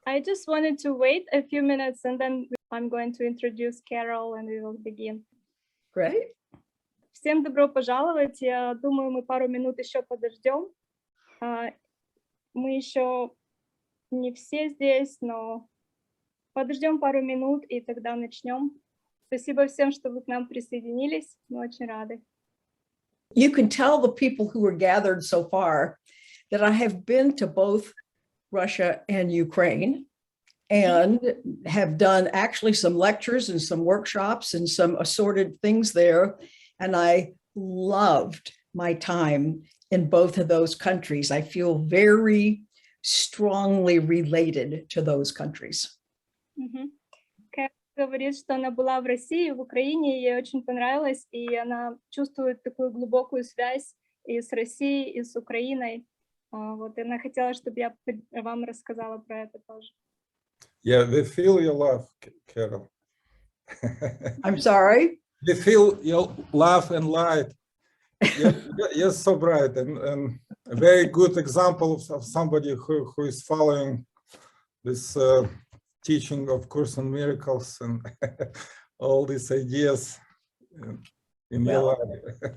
I just wanted to wait a few minutes and then I'm going to introduce Carol and we will begin. Great. Всем добро пожаловать. Я думаю, мы пару минут еще подождем. Мы еще не все здесь, но подождем пару минут и тогда начнем. Спасибо всем, что вы к нам присоединились. Мы очень рады. You can tell the people who are gathered so far that I have been to both Russia and Ukraine and have done actually some lectures and some workshops and some assorted things there. And I loved my time in both of those countries. I feel very strongly related to those countries. Кэрол говорит, что она была в России, в Украине, ей очень понравилось, и она чувствует такую глубокую связь и с Россией, и с Украиной. Вот, и она хотела, чтобы я вам рассказала про это тоже. Yeah, we feel your love, Carol. I'm sorry? We feel your love and light. You're so bright and a very good example of somebody who is following this teaching of Course and Miracles and all these ideas in your life.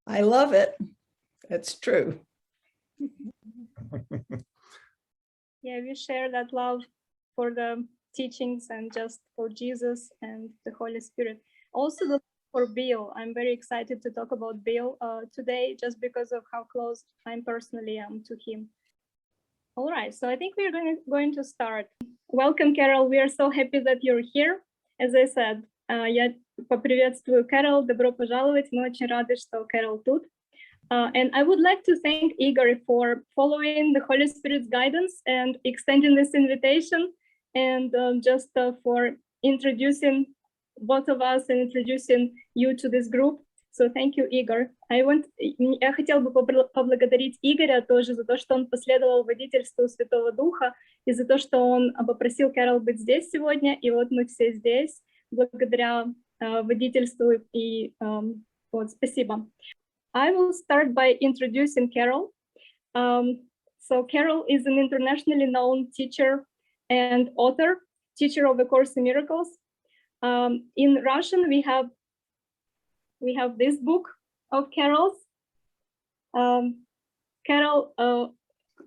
I love it. That's true. Yeah, we share that love for the teachings and just for Jesus and the Holy Spirit. Also the for Bill. I'm very excited to talk about Bill today just because of how close I personally am to him. All right, so I think we're going to start. Welcome, Carol. We are so happy that you're here. As I said, я поприветствую Кэрол. Добро пожаловать. Мы очень рады, что Кэрол тут. And I would like to thank Igor for following the Holy Spirit's guidance and extending this invitation and just for introducing both of us and introducing you to this group. So thank you, Igor. Я хотела бы поблагодарить Игоря тоже за то, что он последовал водительству Святого Духа и за то, что он попросил Кэрол быть здесь сегодня. И вот мы все здесь благодаря водительству и вот, спасибо. I will start by introducing Carol. So Carol is an internationally known teacher and author, teacher of A Course in Miracles. In Russian, we have this book of Carol's. Кэрол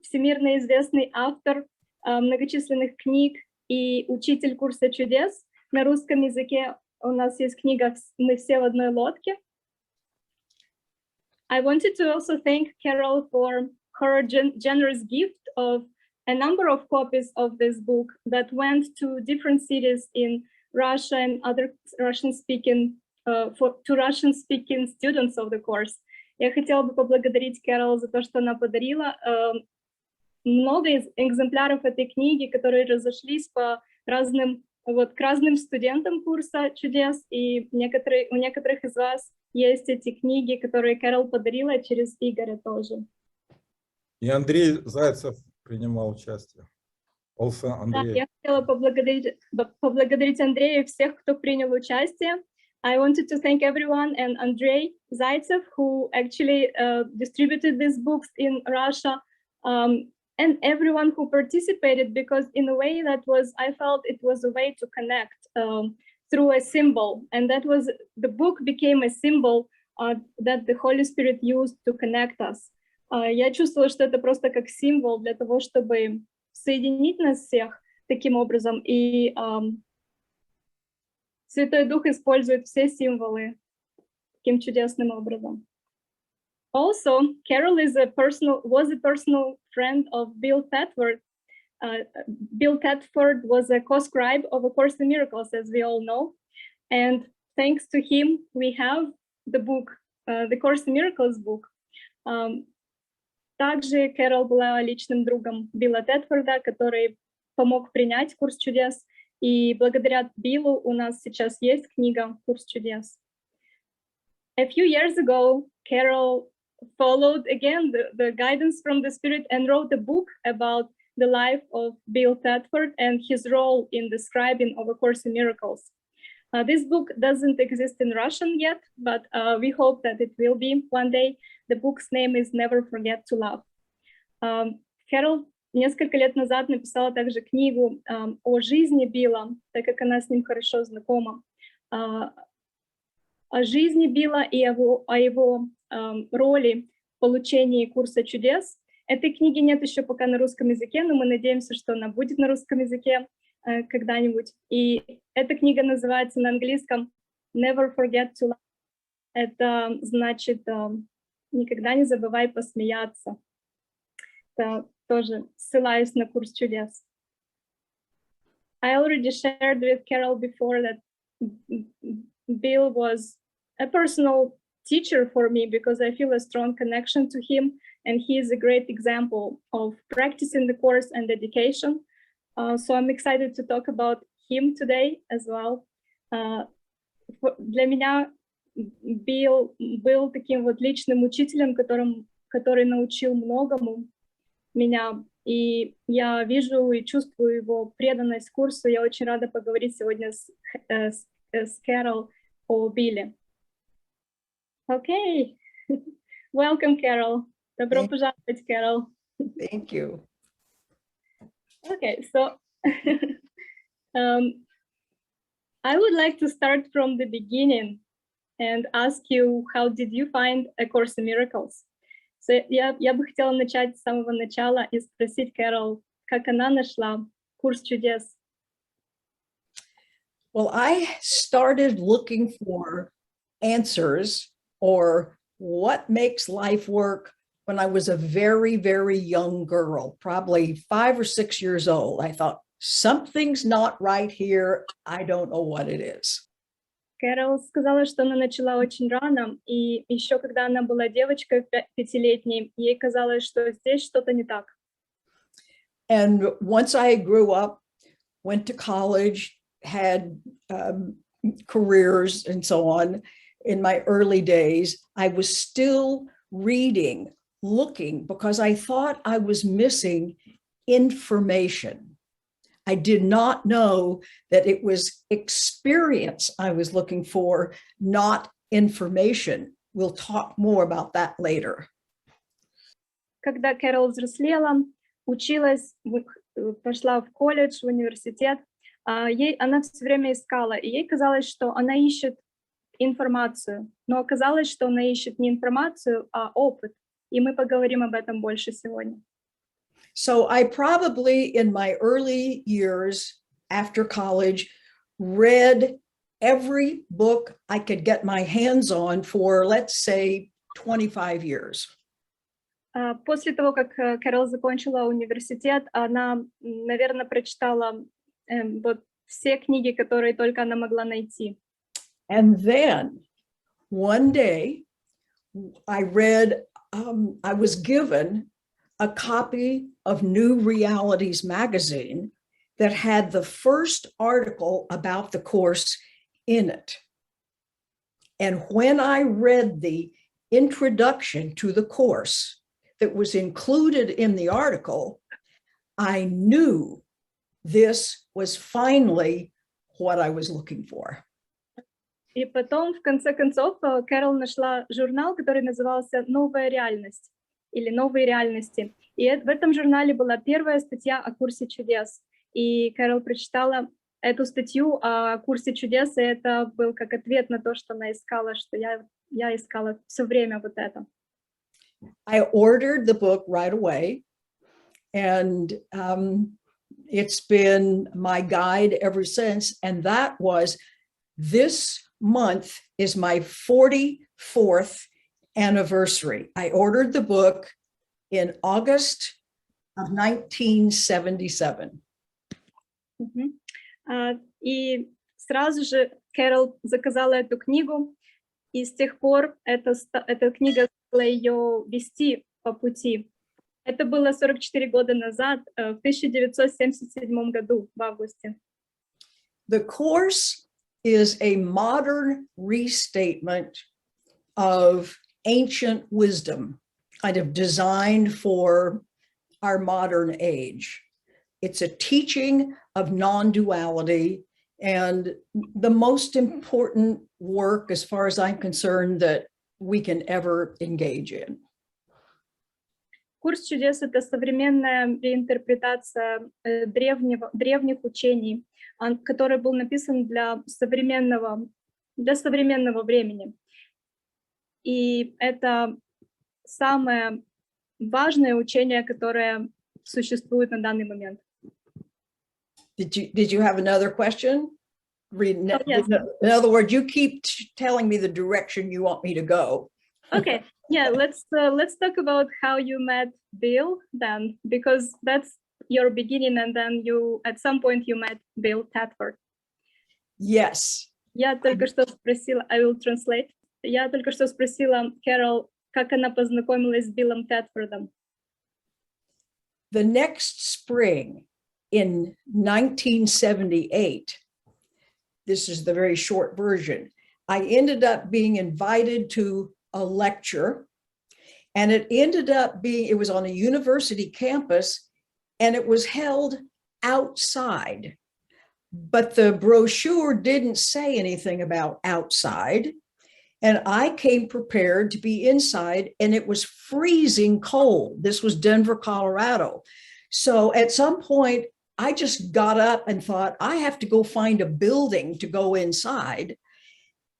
всемирно известный автор многочисленных книг и учитель Курса чудес. На русском языке у нас есть книга «Мы все в одной лодке». I wanted to also thank Carol for her generous gift of a number of copies of this book that went to different cities in Russia and other Russian-speaking to Russian-speaking students of the course. Я хотела бы поблагодарить Кэрол за то, что она подарила много экземпляров этой книги, которые разошлись по разным, к разным студентам курса чудес, и у некоторых из вас есть эти книги, которые Кэрол подарила через Игоря тоже. И Андрей Зайцев принимал участие. Also Андрей. Да, я хотела поблагодарить Андрея и всех, кто принял участие. I wanted to thank everyone and Andrei Zaitsev, who actually distributed these books in Russia, and everyone who participated, because in a way I felt it was a way to connect through a symbol, and the book became a symbol that the Holy Spirit used to connect us. Я чувствовала, что это просто как символ для того, чтобы соединить нас всех таким образом, и Святой Дух использует все символы таким чудесным образом. Also, Carol was a personal friend of Bill Tetford. Bill Tetford was a co-scribe of A Course in Miracles, as we all know. And thanks to him, we have the book, the Course in Miracles book. Также Кэрол была личным другом Билла Тетфорда, который помог принять Курс чудес. И благодаря Биллу у нас сейчас есть книга «Курс чудес». A few years ago, Carol followed again the guidance from the Spirit and wrote a book about the life of Bill Tetford and his role in the scribing of A Course in Miracles. This book doesn't exist in Russian yet, but we hope that it will be one day. The book's name is Never Forget to Love. Carol несколько лет назад написала также книгу о жизни Билла, так как она с ним хорошо знакома, о жизни Билла и о его роли в получении курса чудес. Этой книги нет еще пока на русском языке, но мы надеемся, что она будет на русском языке когда-нибудь. И эта книга называется на английском «Never forget to laugh». Это значит «Никогда не забывай посмеяться». Это тоже ссылаюсь на курс чудес. I already shared with Kэрол before that Bill was a personal teacher for me because I feel a strong connection to him, and he is a great example of practicing the course and dedication. So I'm excited to talk about him today as well. Для меня Билл был таким вот личным учителем, который научил многому меня, и я вижу и чувствую его преданность курсу. Я очень рада поговорить сегодня с Кэрол о Билле. Okay, welcome, Kэрол. Добро пожаловать, Кэрол. Thank you. Okay, so I would like to start from the beginning and ask you, how did you find A Course in Miracles? So я бы хотела начать с самого начала и спросить Кэрол, как она нашла курс чудес. Well, I started looking for answers or what makes life work when I was a very, very young girl, probably 5 or 6 years old. I thought, something's not right here. I don't know what it is. Кэрол сказала, что она начала очень рано, и еще когда она была девочкой 5-летней, ей казалось, что здесь что-то не так. And once I grew up, went to college, had careers and so on, in my early days, I was still reading, looking, because I thought I was missing information. I did not know that it was experience I was looking for, not information. We'll talk more about that later. Когда Кэрол взрослела, училась, пошла в колледж, в университет, она все время искала, и ей казалось, что она ищет информацию, но оказалось, что она ищет не информацию, а опыт, и мы поговорим об этом больше сегодня. So I probably, in my early years after college, read every book I could get my hands on for, let's say, 25 years. После того, как Кэрол закончила университет, она, наверное, прочитала вот все книги, которые только она могла найти. And then one day I read, I was given a copy of New Realities magazine that had the first article about the course in it. And when I read the introduction to the course that was included in the article, I knew this was finally what I was looking for. И потом, в конце концов, Кэрол нашла журнал, который назывался «Новая реальность» или «Новые реальности». И в этом журнале была первая статья о курсе чудес. И Кэрол прочитала эту статью о курсе чудес, и это был как ответ на то, что она искала, что я искала все время вот это. I ordered the book right away, and it's been my guide ever since. And that was, this month is my 44th anniversary. I ordered the book in August of 1977. И сразу же Кэрол заказала эту книгу, и с тех пор эта книга стала ее вести по пути. Это было 44 года назад, в 1977 году, в августе. The course is a modern restatement of ancient wisdom, kind of designed for our modern age. It's a teaching of non-duality and the most important work, as far as I'm concerned, that we can ever engage in. Курс чудес — это современная реинтерпретация древних учений, который был написан для современного времени. И это самое важное учение, которое существует на данный момент. Did you have another question? Yes. In other words, you keep telling me the direction you want me to go. Okay, yeah, let's talk about how you met Bill then, because that's your beginning, and then at some point you met Bill Tетфорд. Yes. Я только что спросила, I will translate. Я только что спросила Кэрол, как она познакомилась с Биллом Тетфордом. The next spring in 1978, this is the very short version, I ended up being invited to a lecture, and it was on a university campus, and it was held outside. But the brochure didn't say anything about outside. And I came prepared to be inside, and it was freezing cold. This was Denver, Colorado. So at some point, I just got up and thought, I have to go find a building to go inside.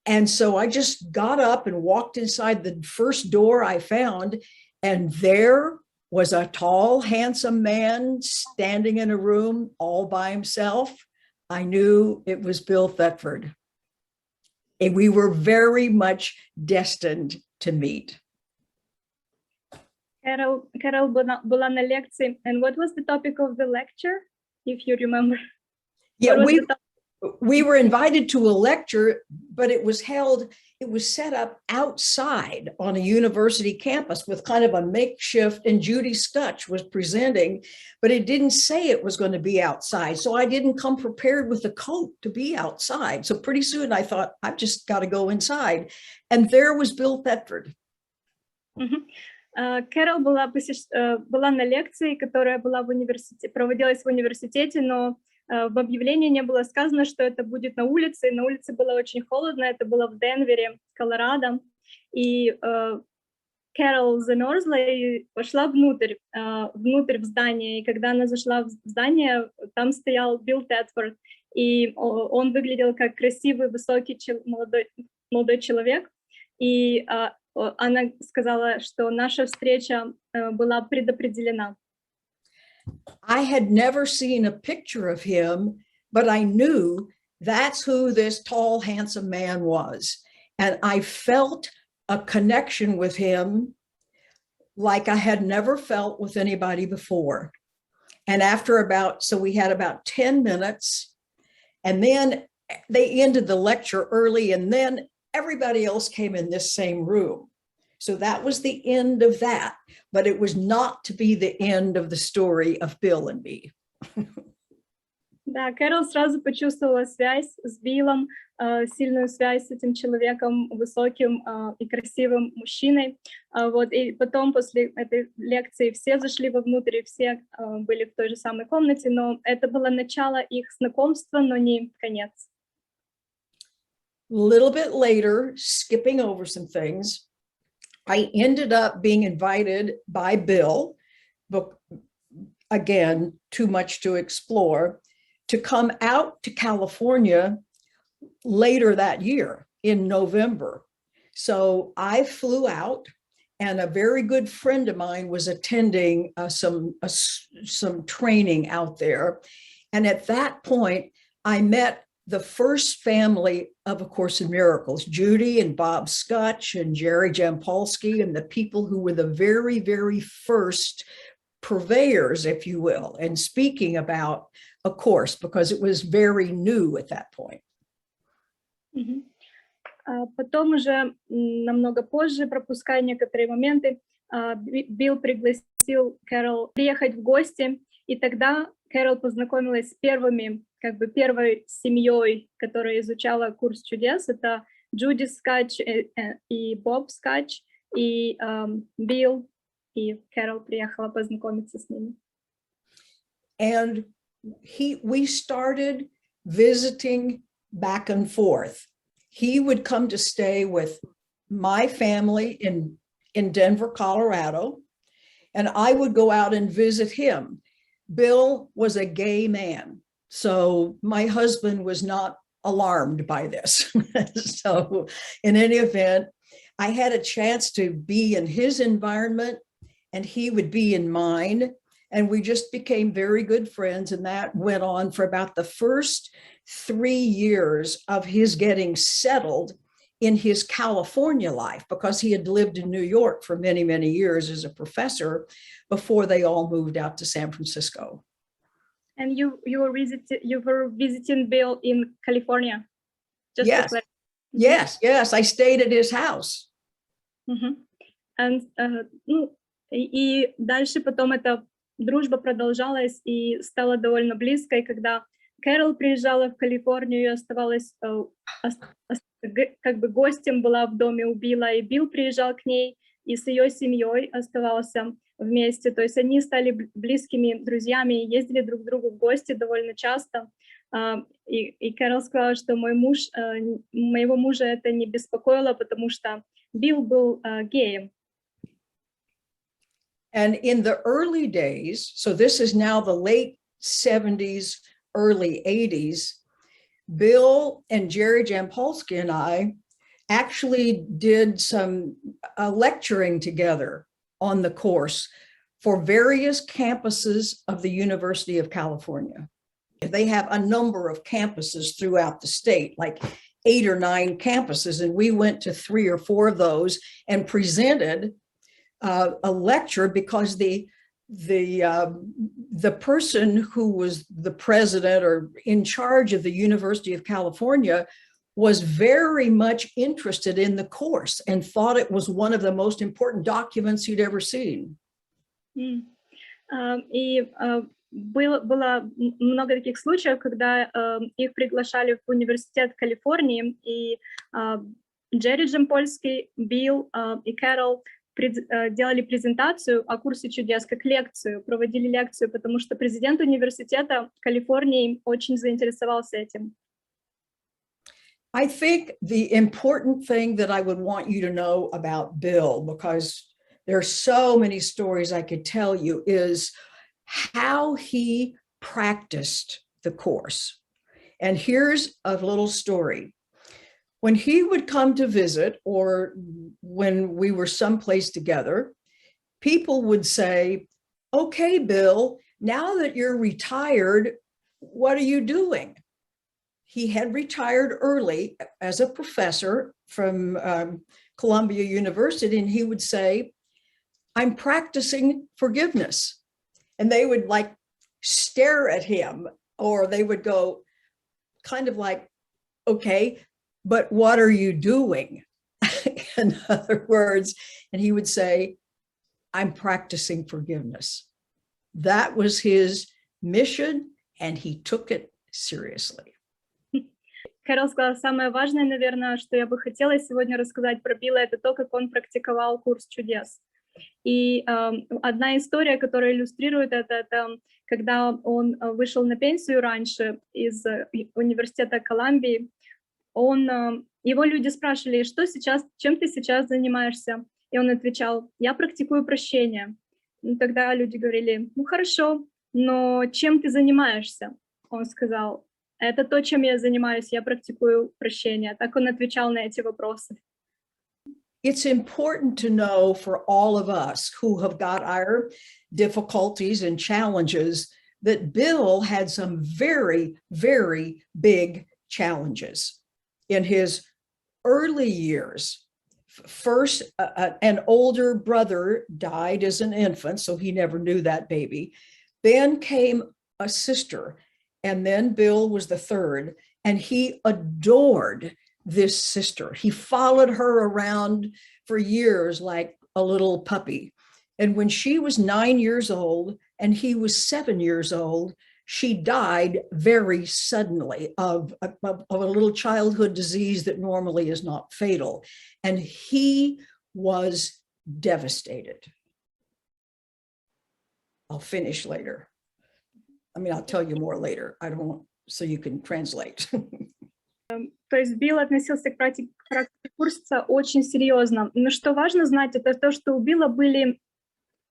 And so I just got up and walked inside the first door I found, and there was a tall, handsome man standing in a room all by himself. I knew it was Bill Thetford. And we were very much destined to meet. Кэрол была на лекции. And what was the topic of the lecture, if you remember? Yeah, we were invited to a lecture, but it was set up outside on a university campus with kind of a makeshift, and Judy Scutch was presenting, but it didn't say it was going to be outside. So I didn't come prepared with a coat to be outside. So pretty soon I thought, I've just got to go inside. And there was Bill Thetford. Кэрол была на лекции, которая проводилась в университете, но в объявлении не было сказано, что это будет на улице. На улице было очень холодно, это было в Денвере, Колорадо. И Кэрол замерзла и пошла внутрь в здание. И когда она зашла в здание, там стоял Билл Тетфорд. И он выглядел как красивый, высокий, молодой человек. И она сказала, что наша встреча была предопределена. I had never seen a picture of him, but I knew that's who this tall, handsome man was. And I felt a connection with him like I had never felt with anybody before. And so we had about 10 minutes, and then they ended the lecture early, and then everybody else came in this same room. So that was the end of that, but it was not to be the end of the story of Bill and me. Да, Кэрол сразу почувствовала связь с Биллом, сильную связь с этим человеком, высоким и красивым мужчиной. Вот, и потом после этой лекции все зашли вовнутрь, все были в той же самой комнате, но это было начало их знакомства, но не конец. A little bit later, skipping over some things, I ended up being invited by Bill, but again, too much to explore, to come out to California later that year in November. So I flew out, and a very good friend of mine was attending some training out there. And at that point, I met the first family of A Course in Miracles, Judy and Bob Scutch and Jerry Jampolsky, and the people who were the very, very first purveyors, if you will, and speaking about A Course, because it was very new at that point. Потом уже намного позже, пропуская некоторые моменты, Билл пригласил Кэрол приехать в гости, и тогда Кэрол познакомилась с первой семьей, которая изучала курс чудес. Это Judy Scutch и Bob Scutch, и Билл, и Кэрол приехала познакомиться с ними. And we started visiting back and forth. He would come to stay with my family in Denver, Colorado. and I would go out and visit him. Bill was a gay man, so my husband was not alarmed by this. So in any event, I had a chance to be in his environment and he would be in mine. And we just became very good friends. And that went on for about the first 3 years of his getting settled in his California life, because he had lived in New York for many, many years as a professor before they all moved out to San Francisco. And you were visiting Bill in California? Just Yes. Yes, I stayed at his house. And, и дальше потом эта дружба продолжалась и стала довольно близкой, когда Кэрол приезжала в Калифорнию и оставалась как бы гостем, была в доме у Билла, и Билл приезжал к ней и с ее семьей оставался вместе. То есть они стали близкими друзьями и ездили друг к другу в гости довольно часто. И Кэрол сказала, что моего мужа это не беспокоило, потому что Билл был геем. And in the early days, so this is now the late 70s, early 80s, Bill and Jerry Jampolsky and I actually did some lecturing together on the course for various campuses of the University of California. They have a number of campuses throughout the state, like 8 or 9 campuses, and we went to 3 or 4 of those and presented a lecture, because the person who was the president or in charge of the University of California was very much interested in the course and thought it was one of the most important documents he'd ever seen. И было много таких случаев, когда их приглашали в университет Калифорнии, и Джерри Джемпольский, Билл и Кэрол делали презентацию о курсе чудес, как лекцию, проводили лекцию, потому что президент университета Калифорнии очень заинтересовался этим. I think the important thing that I would want you to know about Bill, because there are so many stories I could tell you, is how he practiced the course. And here's a little story. When he would come to visit, or when we were someplace together, people would say, "Okay, Bill, now that you're retired, what are you doing?" He had retired early as a professor from Columbia University, and he would say, "I'm practicing forgiveness." And they would like stare at him, or they would go kind of like, "Okay, but what are you doing?" In other words, and he would say, "I'm practicing forgiveness." That was his mission, and he took it seriously. Кэрол сказала, самое важное, наверное, что я бы хотела сегодня рассказать про Билла, это то, как он практиковал курс чудес. И одна история, которая иллюстрирует это когда он вышел на пенсию раньше из университета Колумбии, его люди спрашивали, чем ты сейчас занимаешься? И он отвечал, я практикую прощение. И тогда люди говорили, ну хорошо, но чем ты занимаешься? Он сказал, это то, чем я занимаюсь, я практикую прощение. Так он отвечал на эти вопросы. It's important to know for all of us who have got our difficulties and challenges that Bill had some very, very big challenges. In his early years, first, an older brother died as an infant, so he never knew that baby. Then came a sister, and then Bill was the third, and he adored this sister. He followed her around for years like a little puppy. And when she was 9 years old and he was 7 years old, she died very suddenly of a little childhood disease that normally is not fatal. And he was devastated. I'll finish later. I mean, I'll tell you more later. I don't want, so you can translate. То есть Билл относился к практике Курса очень серьезно. Но что важно знать, это то, что у Билла были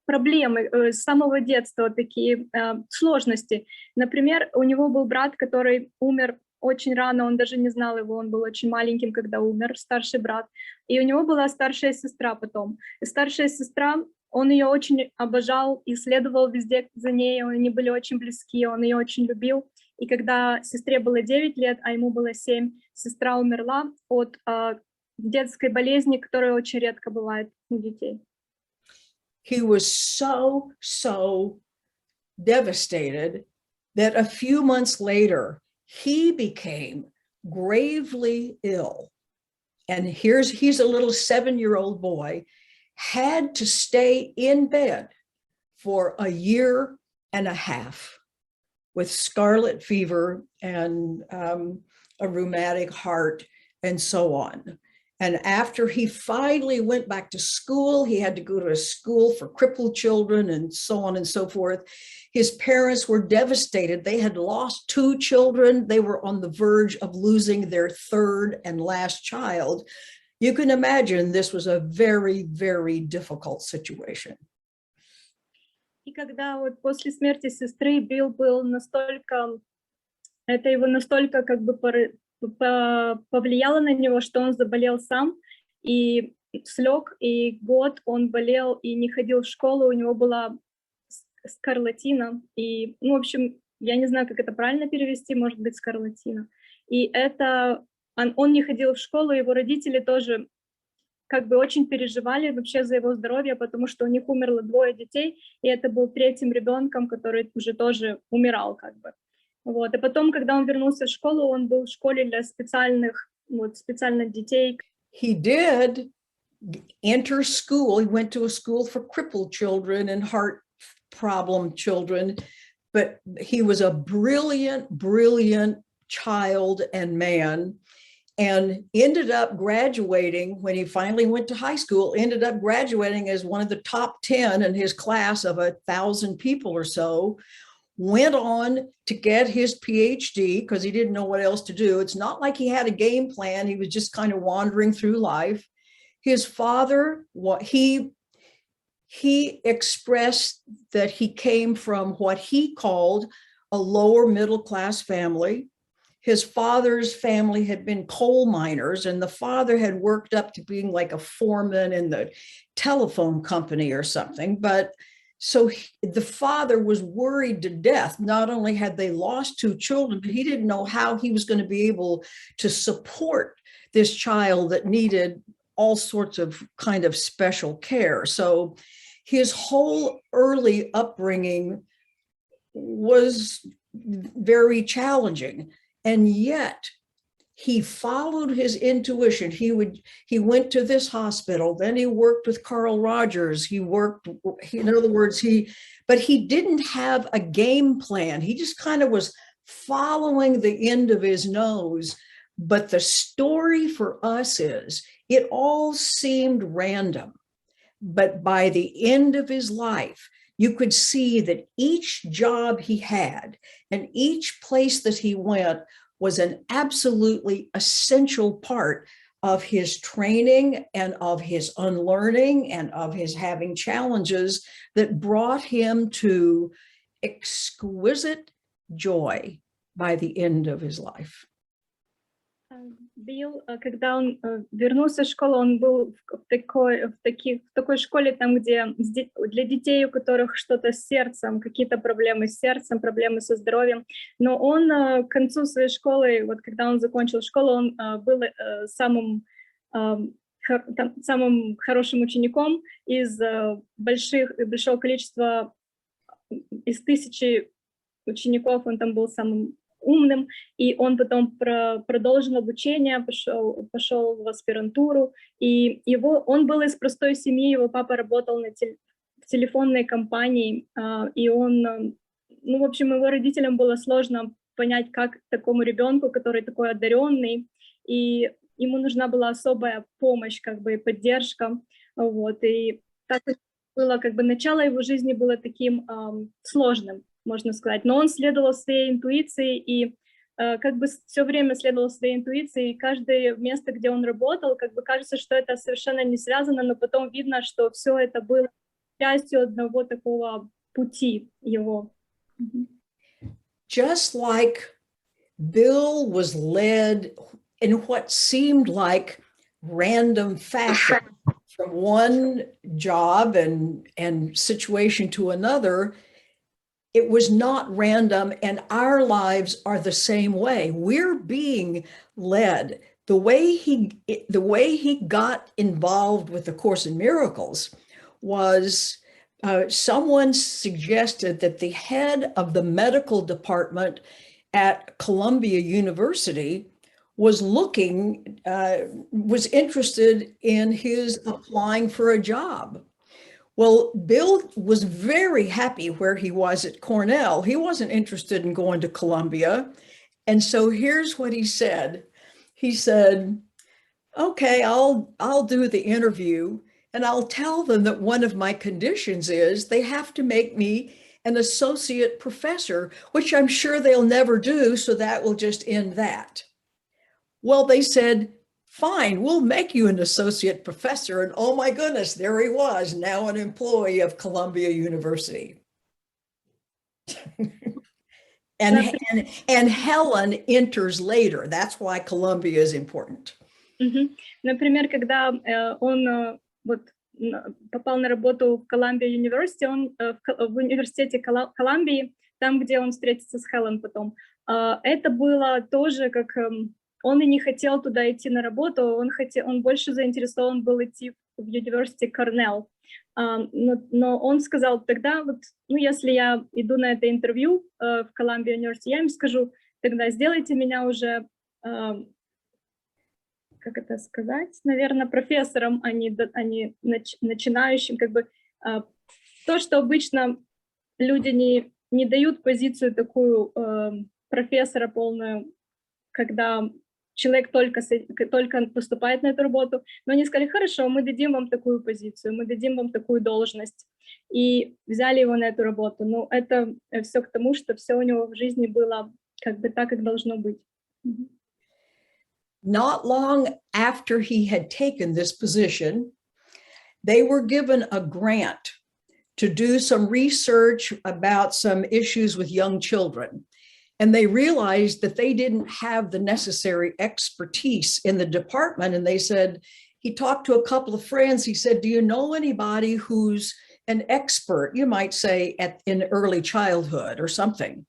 проблемы с самого детства, такие сложности. Например, у него был брат, который умер очень рано, он даже не знал его, он был очень маленьким, когда умер, старший брат. И у него была старшая сестра потом. И старшая сестра, он ее очень обожал и следовал везде за ней, они были очень близки, он ее очень любил. И когда сестре было 9 лет, а ему было 7, сестра умерла от детской болезни, которая очень редко бывает у детей. He was so devastated that a few months later, he became gravely ill. And he's a little 7-year-old boy, had to stay in bed for a year and a half with scarlet fever and a rheumatic heart and so on. And after he finally went back to school, he had to go to a school for crippled children and so on and so forth. His parents were devastated. They had lost 2 children. They were on the verge of losing their 3rd and last child. You can imagine this was a very, very difficult situation. И когда вот после смерти сестры Билл был настолько, это его настолько как бы повлияло на него, что он заболел сам и слег, и год он болел и не ходил в школу, у него была скарлатина, и, ну, в общем, я не знаю, как это правильно перевести, может быть, скарлатина. И это, он не ходил в школу, его родители тоже как бы очень переживали вообще за его здоровье, потому что у них умерло 2 детей, и это был 3-м ребенком, который уже тоже умирал как бы. Вот. И потом, когда он вернулся в школу, он был в школе для специальных детей. He did enter school. He went to a school for crippled children and heart problem children, but he was a brilliant child and man, and ended up graduating when he finally went to high school, ended up graduating as one of the top 10 in his class of 1,000 people or so, went on to get his PhD because he didn't know what else to do. It's not like he had a game plan. He was just kind of wandering through life. His father, he expressed that he came from what he called a lower middle class family. His father's family had been coal miners, and the father had worked up to being like a foreman in the telephone company or something. But so the father was worried to death. Not only had they lost 2 children, but he didn't know how he was going to be able to support this child that needed all sorts of kind of special care. So his whole early upbringing was very challenging. And yet he followed his intuition. He went to this hospital, then he worked with Carl Rogers. In other words, but he didn't have a game plan. He just kind of was following the end of his nose. But the story for us is, it all seemed random. But by the end of his life, you could see that each job he had and each place that he went was an absolutely essential part of his training and of his unlearning and of his having challenges that brought him to exquisite joy by the end of his life. Билл, когда он вернулся в школу, он был в такой школе, там, где для детей, у которых что-то с сердцем, какие-то проблемы с сердцем, проблемы со здоровьем. Но он к концу своей школы, вот когда он закончил школу, он был самым хорошим учеником из большого количества, из 1000 учеников, он там был самым умным, и он потом продолжил обучение, пошел в аспирантуру, и он был из простой семьи, его папа работал в телефонной компании, и он, ну, в общем, его родителям было сложно понять, как такому ребенку, который такой одаренный, и ему нужна была особая помощь, как бы, и поддержка, вот, и так было, как бы, начало его жизни было таким сложным, можно сказать, но он следовал своей интуиции и как бы все время следовал своей интуиции, и каждое место, где он работал, как бы кажется, что это совершенно не связано, но потом видно, что все это было частью одного такого пути его. Just like Bill was led in what seemed like random fashion from one job and situation to another, it was not random, and our lives are the same way. We're being led. The way he got involved with the Course in Miracles was someone suggested that the head of the medical department at Columbia University was interested in his applying for a job. Well, Bill was very happy where he was at Cornell. He wasn't interested in going to Columbia. And so here's what he said. He said, okay, I'll do the interview, and I'll tell them that one of my conditions is they have to make me an associate professor, which I'm sure they'll never do, so that will just end that. Well, they said, fine, we'll make you an associate professor. And oh my goodness, there he was, now an employee of Columbia University. and Helen enters later. That's why Columbia is important. Например, когда он попал на работу в Columbia University, он в университете Колумбии, там, где он встретится с Хелен потом, это было тоже как... Он и не хотел туда идти на работу, он больше заинтересован был идти в University Cornell. Но он сказал, тогда вот, если я иду на это интервью в Columbia University, я им скажу, тогда сделайте меня уже, как это сказать, наверное, профессором, а не начинающим, как бы то, что обычно люди не дают позицию такую профессора полную, когда человек только поступает на эту работу, но они сказали, хорошо, мы дадим вам такую позицию, мы дадим вам такую должность, и взяли его на эту работу. Но это все к тому, что все у него в жизни было как бы так, как должно быть. Not long after he had taken this position, they were given a grant to do some research about some issues with young children. And they realized that they didn't have the necessary expertise in the department. And they said, he talked to a couple of friends. He said, do you know anybody who's an expert, you might say, in early childhood or something?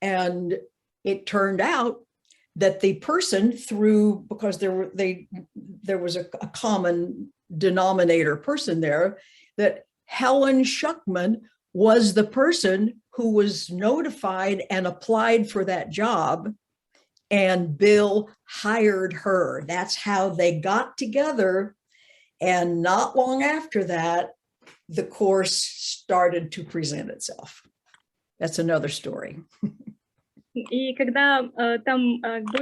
And it turned out that the person because there was a common denominator person there, that Helen Shakman was the person who was notified and applied for that job, and Bill hired her. That's how they got together. And not long after that, the course started to present itself. That's another story. И когда там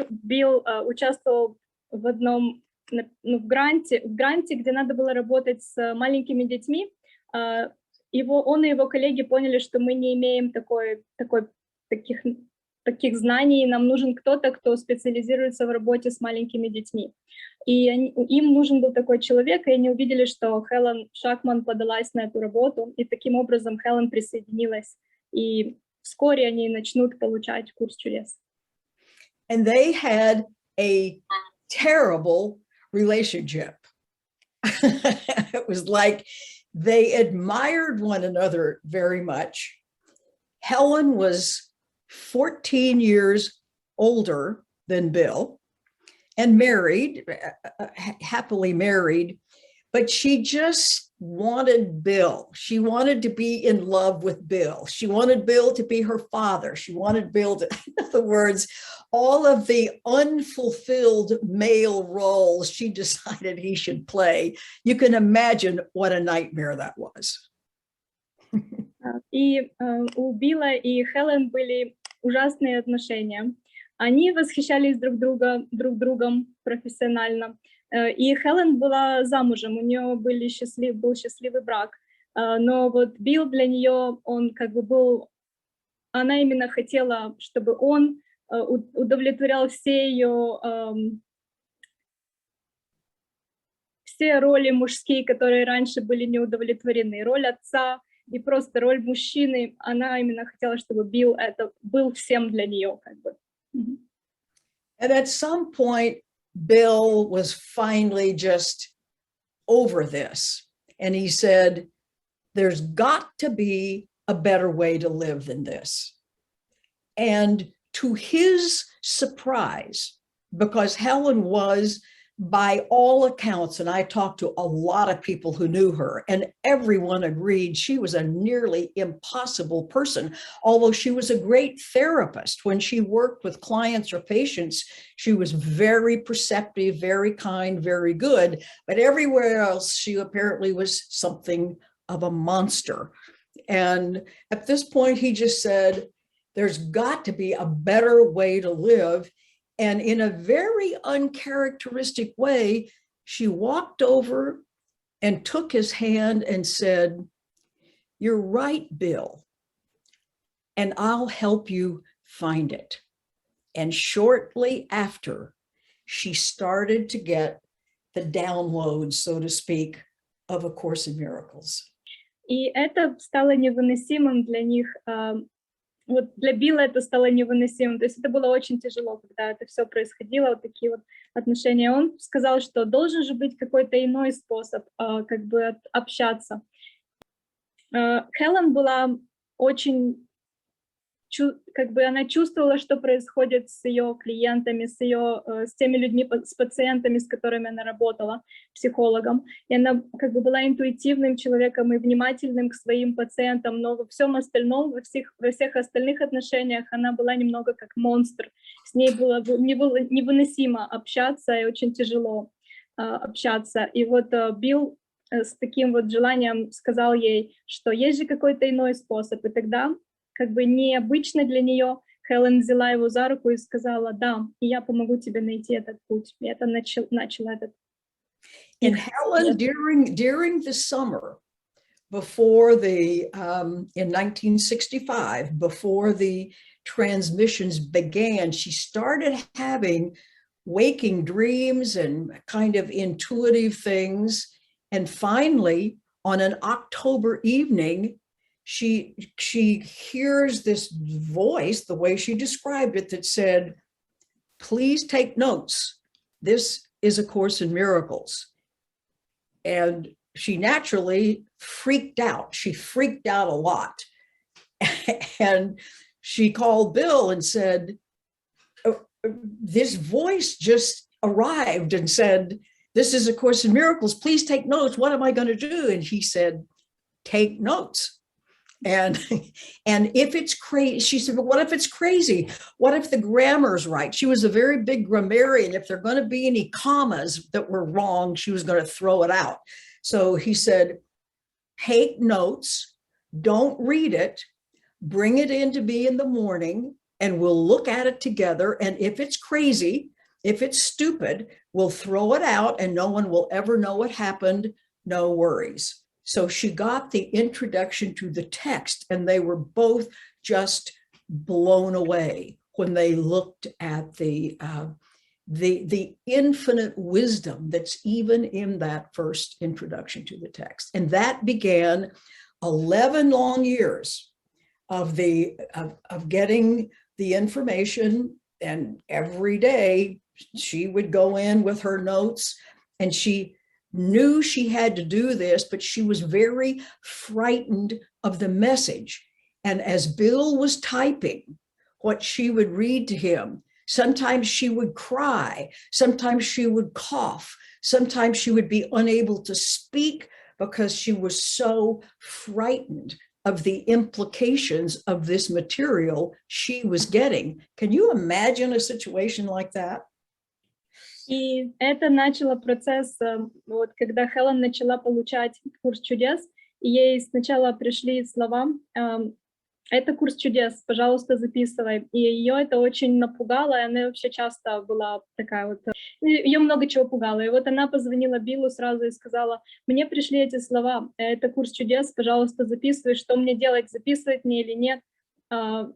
Билл участвовал в одном в гранте, где надо было работать с маленькими детьми, он и его коллеги поняли, что мы не имеем таких знаний, нам нужен кто-то, кто специализируется в работе с маленькими детьми. И им нужен был такой человек, и они увидели, что Хелен Шакман подалась на эту работу, и таким образом Хелен присоединилась, и вскоре они начнут получать курс чудес. And they had a terrible relationship. It was like they admired one another very much. Helen was 14 years older than Bill and married, happily married, but she just wanted Bill. She wanted to be in love with Bill. She wanted Bill to be her father. She wanted Bill to, in other words, all of the unfulfilled male roles she decided he should play. You can imagine what a nightmare that was. И у Билла и Хелен были ужасные отношения. Они восхищались друг другом профессионально. И Хелен была замужем, у нее был счастливый брак. Но вот Билл для нее, он как бы был, она именно хотела, чтобы он удовлетворял все все роли мужские, которые раньше были не удовлетворены, роль отца и просто роль мужчины, она именно хотела, чтобы Билл это был всем для нее, как бы. And at some point, Bill was finally just over this. And he said, there's got to be a better way to live than this. And to his surprise, because Helen was, by all accounts, and I talked to a lot of people who knew her, and everyone agreed she was a nearly impossible person. Although she was a great therapist, when she worked with clients or patients, she was very perceptive, very kind, very good. But everywhere else, she apparently was something of a monster. And at this point, he just said, there's got to be a better way to live. And in a very uncharacteristic way, she walked over and took his hand and said, you're right, Bill, and I'll help you find it. And shortly after, she started to get the download, so to speak, of A Course in Miracles. И это стало невыносимым для них. Вот для Билла это стало невыносимым. То есть это было очень тяжело, когда это все происходило, вот такие вот отношения. Он сказал, что должен же быть какой-то иной способ как бы общаться. Хелен была очень, как бы она чувствовала, что происходит с ее клиентами, с теми людьми, с пациентами, с которыми она работала, психологом. И она как бы была интуитивным человеком и внимательным к своим пациентам, но во всем остальном, во всех остальных отношениях она была немного как монстр. С ней было невыносимо общаться и очень тяжело общаться. И вот Билл с таким вот желанием сказал ей, что есть же какой-то иной способ. И тогда как бы необычно для нее, Хелен взяла его за руку и сказала, да, и я помогу тебе найти этот путь. И это начало этот. And Helen, during the summer, before in 1965, before the transmissions began, she started having waking dreams and kind of intuitive things. And finally, on an October evening, she hears this voice, the way she described it, that said, please take notes. This is A Course in Miracles. And she naturally freaked out. She freaked out a lot. And she called Bill and said, this voice just arrived and said, this is A Course in Miracles. Please take notes. What am I going to do? And he said, take notes. And if it's crazy, she said, but what if it's crazy? What if the grammar's right? She was a very big grammarian. If there are going to be any commas that were wrong, she was going to throw it out. So he said, take notes, don't read it, bring it in to me in the morning, and we'll look at it together. And if it's crazy, if it's stupid, we'll throw it out and no one will ever know what happened. No worries. So she got the introduction to the text, and they were both just blown away when they looked at the infinite wisdom that's even in that first introduction to the text. And that began 11 long years of getting the information. And every day she would go in with her notes, and she knew she had to do this, but she was very frightened of the message. And as Bill was typing what she would read to him, sometimes she would cry, sometimes she would cough, sometimes she would be unable to speak because she was so frightened of the implications of this material she was getting. Can you imagine a situation like that? И это начало процесс, вот, когда Хелен начала получать курс чудес, и ей сначала пришли слова «Это курс чудес, пожалуйста, записывай». И ее это очень напугало, и она вообще часто была такая вот... Ее много чего пугало. И вот она позвонила Биллу сразу и сказала, мне пришли эти слова «Это курс чудес, пожалуйста, записывай, что мне делать, записывать мне или нет,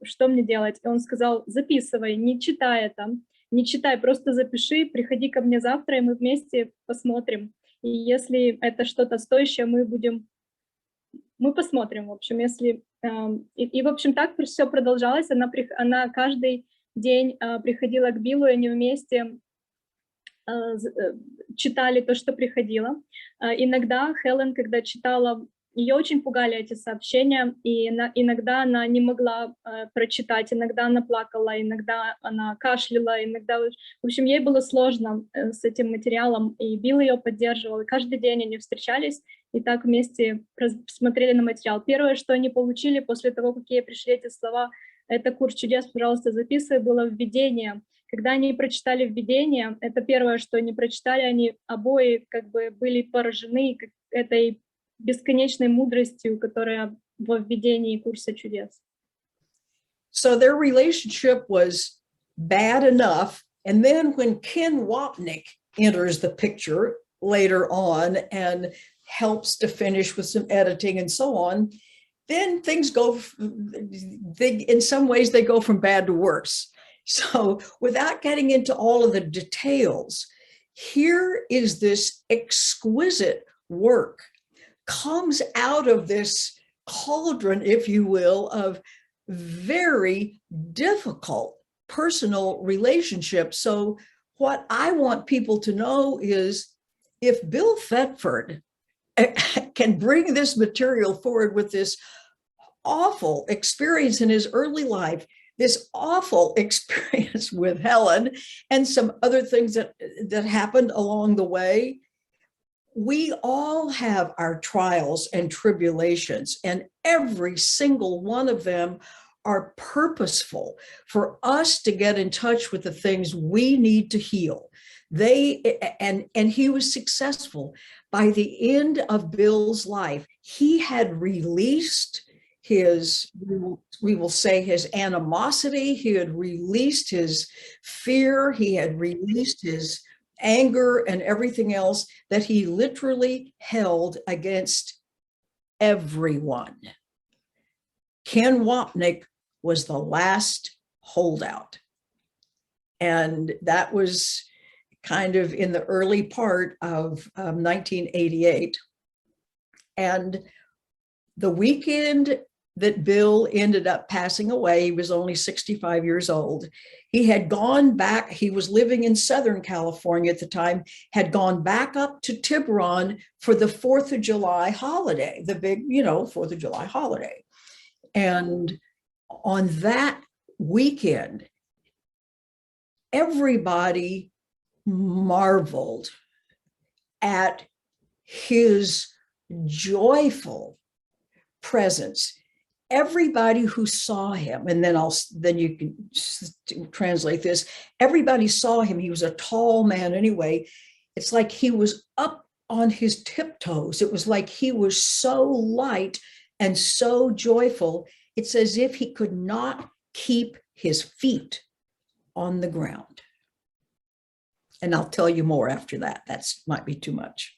что мне делать». И он сказал, записывай, не читай это. Не читай, просто запиши, приходи ко мне завтра, и мы вместе посмотрим. И если это что-то стоящее, мы посмотрим, в общем, если... И в общем, так все продолжалось. Она каждый день приходила к Биллу, и они вместе читали то, что приходило. Иногда Хелен, когда читала, ее очень пугали эти сообщения, и иногда она не могла прочитать, иногда она плакала, иногда она кашляла, иногда... В общем, ей было сложно с этим материалом, и Билл ее поддерживал, и каждый день они встречались, и так вместе смотрели на материал. Первое, что они получили после того, как ей пришли эти слова, это «Курс чудес, пожалуйста, записывай», было введение. Когда они прочитали введение, это первое, что они прочитали, они обои как бы были поражены этой бесконечной мудростью, которая во введении Курса чудес. So their relationship was bad enough. And then when Ken Wapnick enters the picture later on and helps to finish with some editing and so on, then things go, in some ways, they go from bad to worse. So without getting into all of the details, here is this exquisite work comes out of this cauldron, if you will, of very difficult personal relationships. So what I want people to know is if Bill Thetford can bring this material forward with this awful experience in his early life, this awful experience with Helen, and some other things that happened along the way, we all have our trials and tribulations, and every single one of them are purposeful for us to get in touch with the things we need to heal. And he was successful. By the end of Bill's life, he had released his, we will say, his animosity. He had released his fear. He had released his anger and everything else that he literally held against everyone. Ken Wapnick was the last holdout. And that was kind of in the early part of 1988. And the weekend that Bill ended up passing away, he was only 65 years old. He had gone back, he was living in Southern California at the time, had gone back up to Tiburon for the 4th of July holiday, the big, 4th of July holiday. And on that weekend, everybody marveled at his joyful presence. Everybody who saw him, and then you can translate this, everybody saw him. He was a tall man anyway. It's like he was up on his tiptoes. It was like he was so light and so joyful. It's as if he could not keep his feet on the ground. And I'll tell you more after that. That might be too much.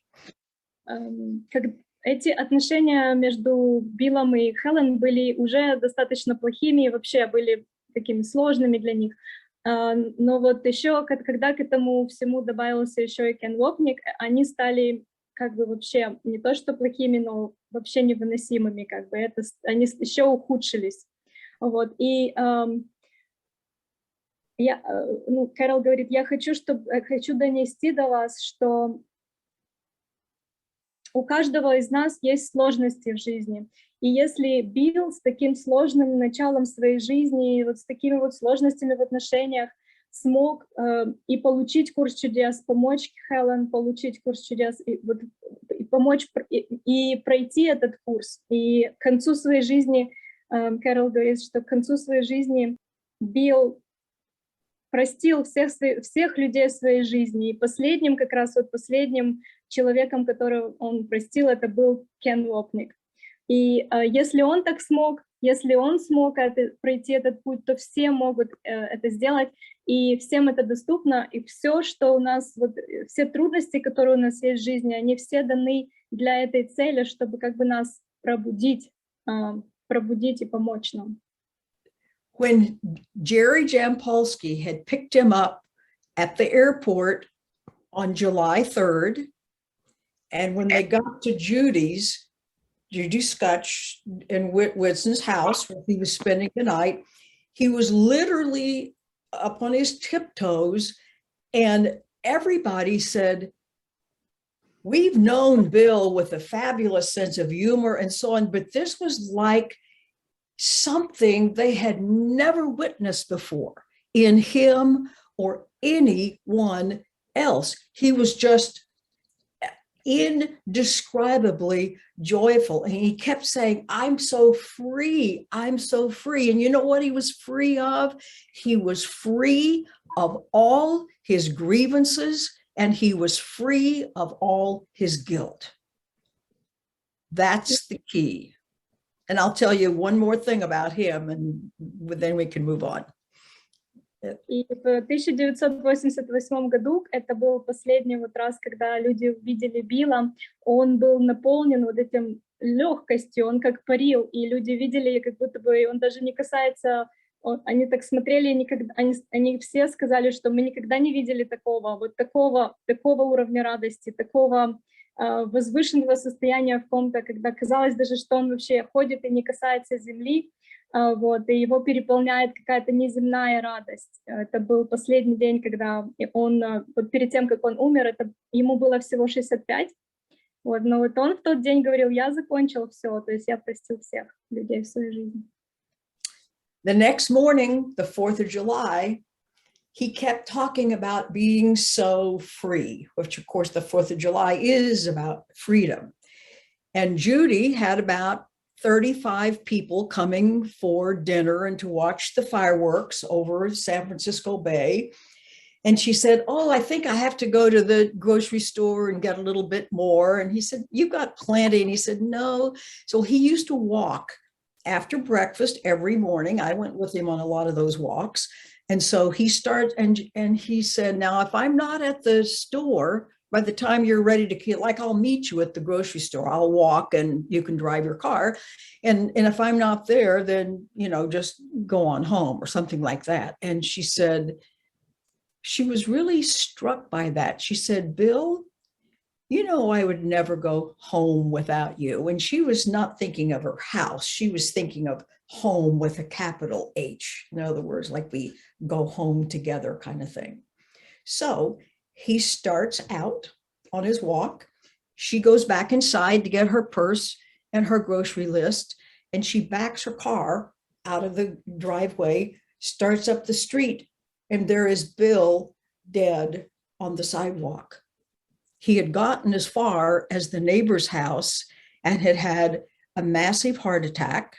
Эти отношения между Биллом и Хелен были уже достаточно плохими и вообще были такими сложными для них. Но вот еще, когда к этому всему добавился еще и Кен Вопник, они стали как бы вообще не то что плохими, но вообще невыносимыми, как бы они еще ухудшились. Вот. И Кэрол говорит, я хочу донести до вас, что у каждого из нас есть сложности в жизни. И если Билл с таким сложным началом своей жизни, вот с такими вот сложностями в отношениях смог и получить курс чудес, помочь Хелен получить курс чудес, и помочь и пройти этот курс. И к концу своей жизни, Кэрол говорит, что к концу своей жизни Билл простил всех людей в своей жизни. И последним человеком, которого он простил, это был Кен Вопник. И если он так смог, если он смог пройти этот путь, то все могут это сделать, и всем это доступно, и все, что у нас, все трудности, которые у нас есть в жизни, они все даны для этой цели, чтобы как бы нас пробудить и помочь нам. When Jerry Jampolsky had picked him up at the airport on July 3rd, And when they got to Judy Scotch in Whitson's house, where he was spending the night, he was literally up on his tiptoes, and everybody said, we've known Bill with a fabulous sense of humor and so on, but this was like something they had never witnessed before in him or anyone else. He was just indescribably joyful. And he kept saying, I'm so free. I'm so free. And you know what he was free of? He was free of all his grievances, and he was free of all his guilt. That's the key. And I'll tell you one more thing about him, and then we can move on. И в 1988 году, это был последний вот раз, когда люди увидели Билла, он был наполнен вот этим легкостью, он как парил, и люди видели, как будто бы он даже не касается, они так смотрели, никогда, они все сказали, что мы никогда не видели такого, вот такого уровня радости, такого возвышенного состояния в ком-то, когда казалось даже, что он вообще ходит и не касается земли, вот, и его переполняет какая-то неземная радость. Это был последний день, когда он, вот перед тем, как он умер, ему было всего 65, вот, но вот он в тот день говорил, я закончил все, то есть я простил всех людей в своей жизни. The next morning, the 4th of July, he kept talking about being so free, which of course the 4th of July is about freedom. And Judy had about 35 people coming for dinner and to watch the fireworks over San Francisco Bay. And she said, oh, I think I have to go to the grocery store and get a little bit more. And he said, you've got plenty. And he said, no. So he used to walk after breakfast every morning. I went with him on a lot of those walks. And so he started, and he said, now, if I'm not at the store, by the time you're ready to, like, I'll meet you at the grocery store. I'll walk and you can drive your car. And if I'm not there, then, you know, just go on home or something like that. And she said, she was really struck by that. She said, Bill, you know, I would never go home without you. And she was not thinking of her house. She was thinking of home with a capital H. In other words, like we go home together kind of thing. So he starts out on his walk. She goes back inside to get her purse and her grocery list, and she backs her car out of the driveway, starts up the street, and there is Bill dead on the sidewalk. He had gotten as far as the neighbor's house and had had a massive heart attack.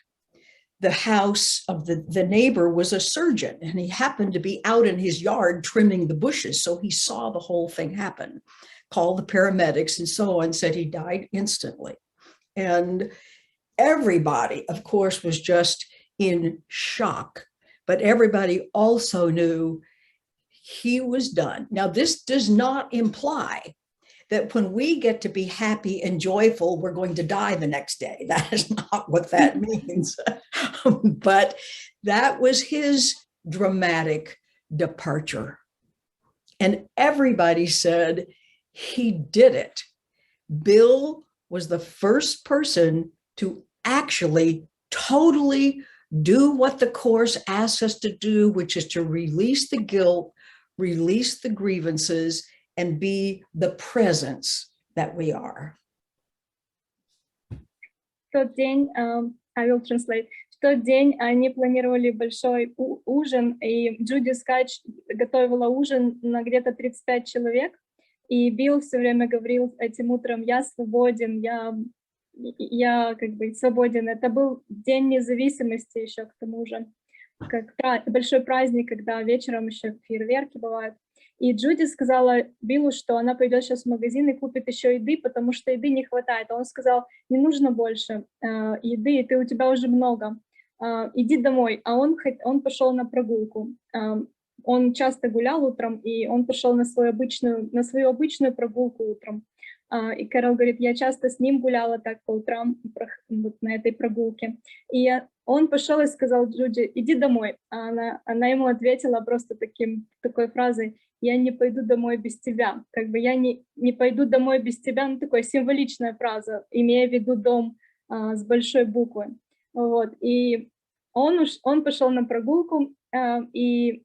The house of the neighbor was a surgeon, and he happened to be out in his yard trimming the bushes. So he saw the whole thing happen, called the paramedics and so on, said he died instantly. And everybody, of course, was just in shock, but everybody also knew he was done. Now, this does not imply that when we get to be happy and joyful, we're going to die the next day. That is not what that means. But that was his dramatic departure. And everybody said he did it. Bill was the first person to actually totally do what the Course asks us to do, which is to release the guilt, release the grievances, and be the presence that we are. В тот день, I will translate. В тот день они планировали большой ужин, и Джуди Скотч готовила ужин на где-то 35 человек, и Билл все время говорил этим утром, я свободен, я как бы свободен. Это был День независимости еще к тому же, как большой праздник, когда вечером еще фейерверки бывают. И Джуди сказала Биллу, что она пойдет сейчас в магазин и купит еще еды, потому что еды не хватает. А он сказал, не нужно больше еды, у тебя уже много. Иди домой. А он пошел на прогулку. Он часто гулял утром, и он пошел на свою обычную прогулку утром. И Кэрол говорит, я часто с ним гуляла так по утрам вот на этой прогулке. И он пошел и сказал Джуди: иди домой. А она ему ответила просто такой фразой: я не пойду домой без тебя. Как бы я не пойду домой без тебя, ну, такая символичная фраза, имея в виду дом с большой буквы. Вот. И он пошел на прогулку, и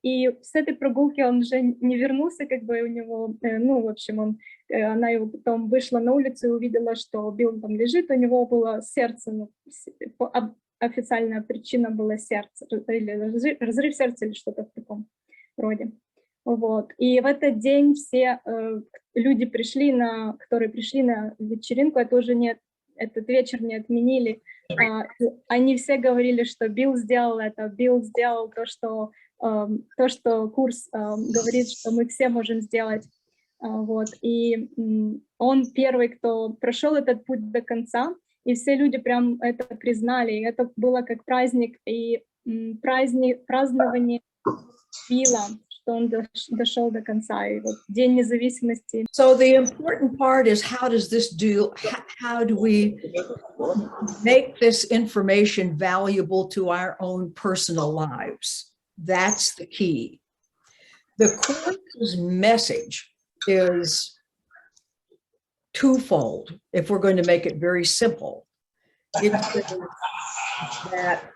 с этой прогулки он уже не вернулся, как бы у него, ну, в общем, она его потом вышла на улицу и увидела, что Билл там лежит, у него было сердце, ну, официальная причина была сердце, или разрыв сердца, или что-то в таком роде. Вот. И в этот день все люди которые пришли на вечеринку, этот вечер не отменили. Они все говорили, что Билл сделал это, Билл сделал то, что курс говорит, что мы все можем сделать. Вот. И он первый, кто прошел этот путь до конца, и все люди прям это признали. И это было как праздник, и празднование Билла, что он дошел до конца, и вот День независимости. So the important part is, how do we make this information valuable to our own personal lives? That's the key. The course's message is twofold, if we're going to make it very simple. It's that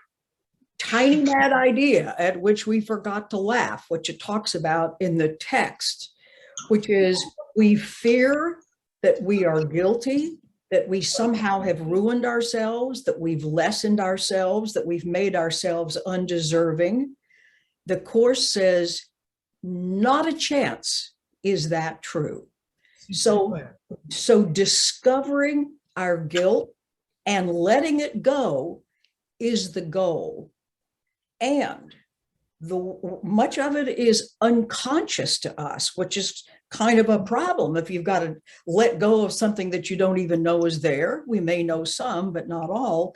tiny mad idea at which we forgot to laugh, which it talks about in the text, which is we fear that we are guilty, that we somehow have ruined ourselves, that we've lessened ourselves, that we've made ourselves undeserving. The Course says, not a chance is that true. So discovering our guilt and letting it go is the goal. And much of it is unconscious to us, which is kind of a problem. If you've got to let go of something that you don't even know is there, we may know some, but not all.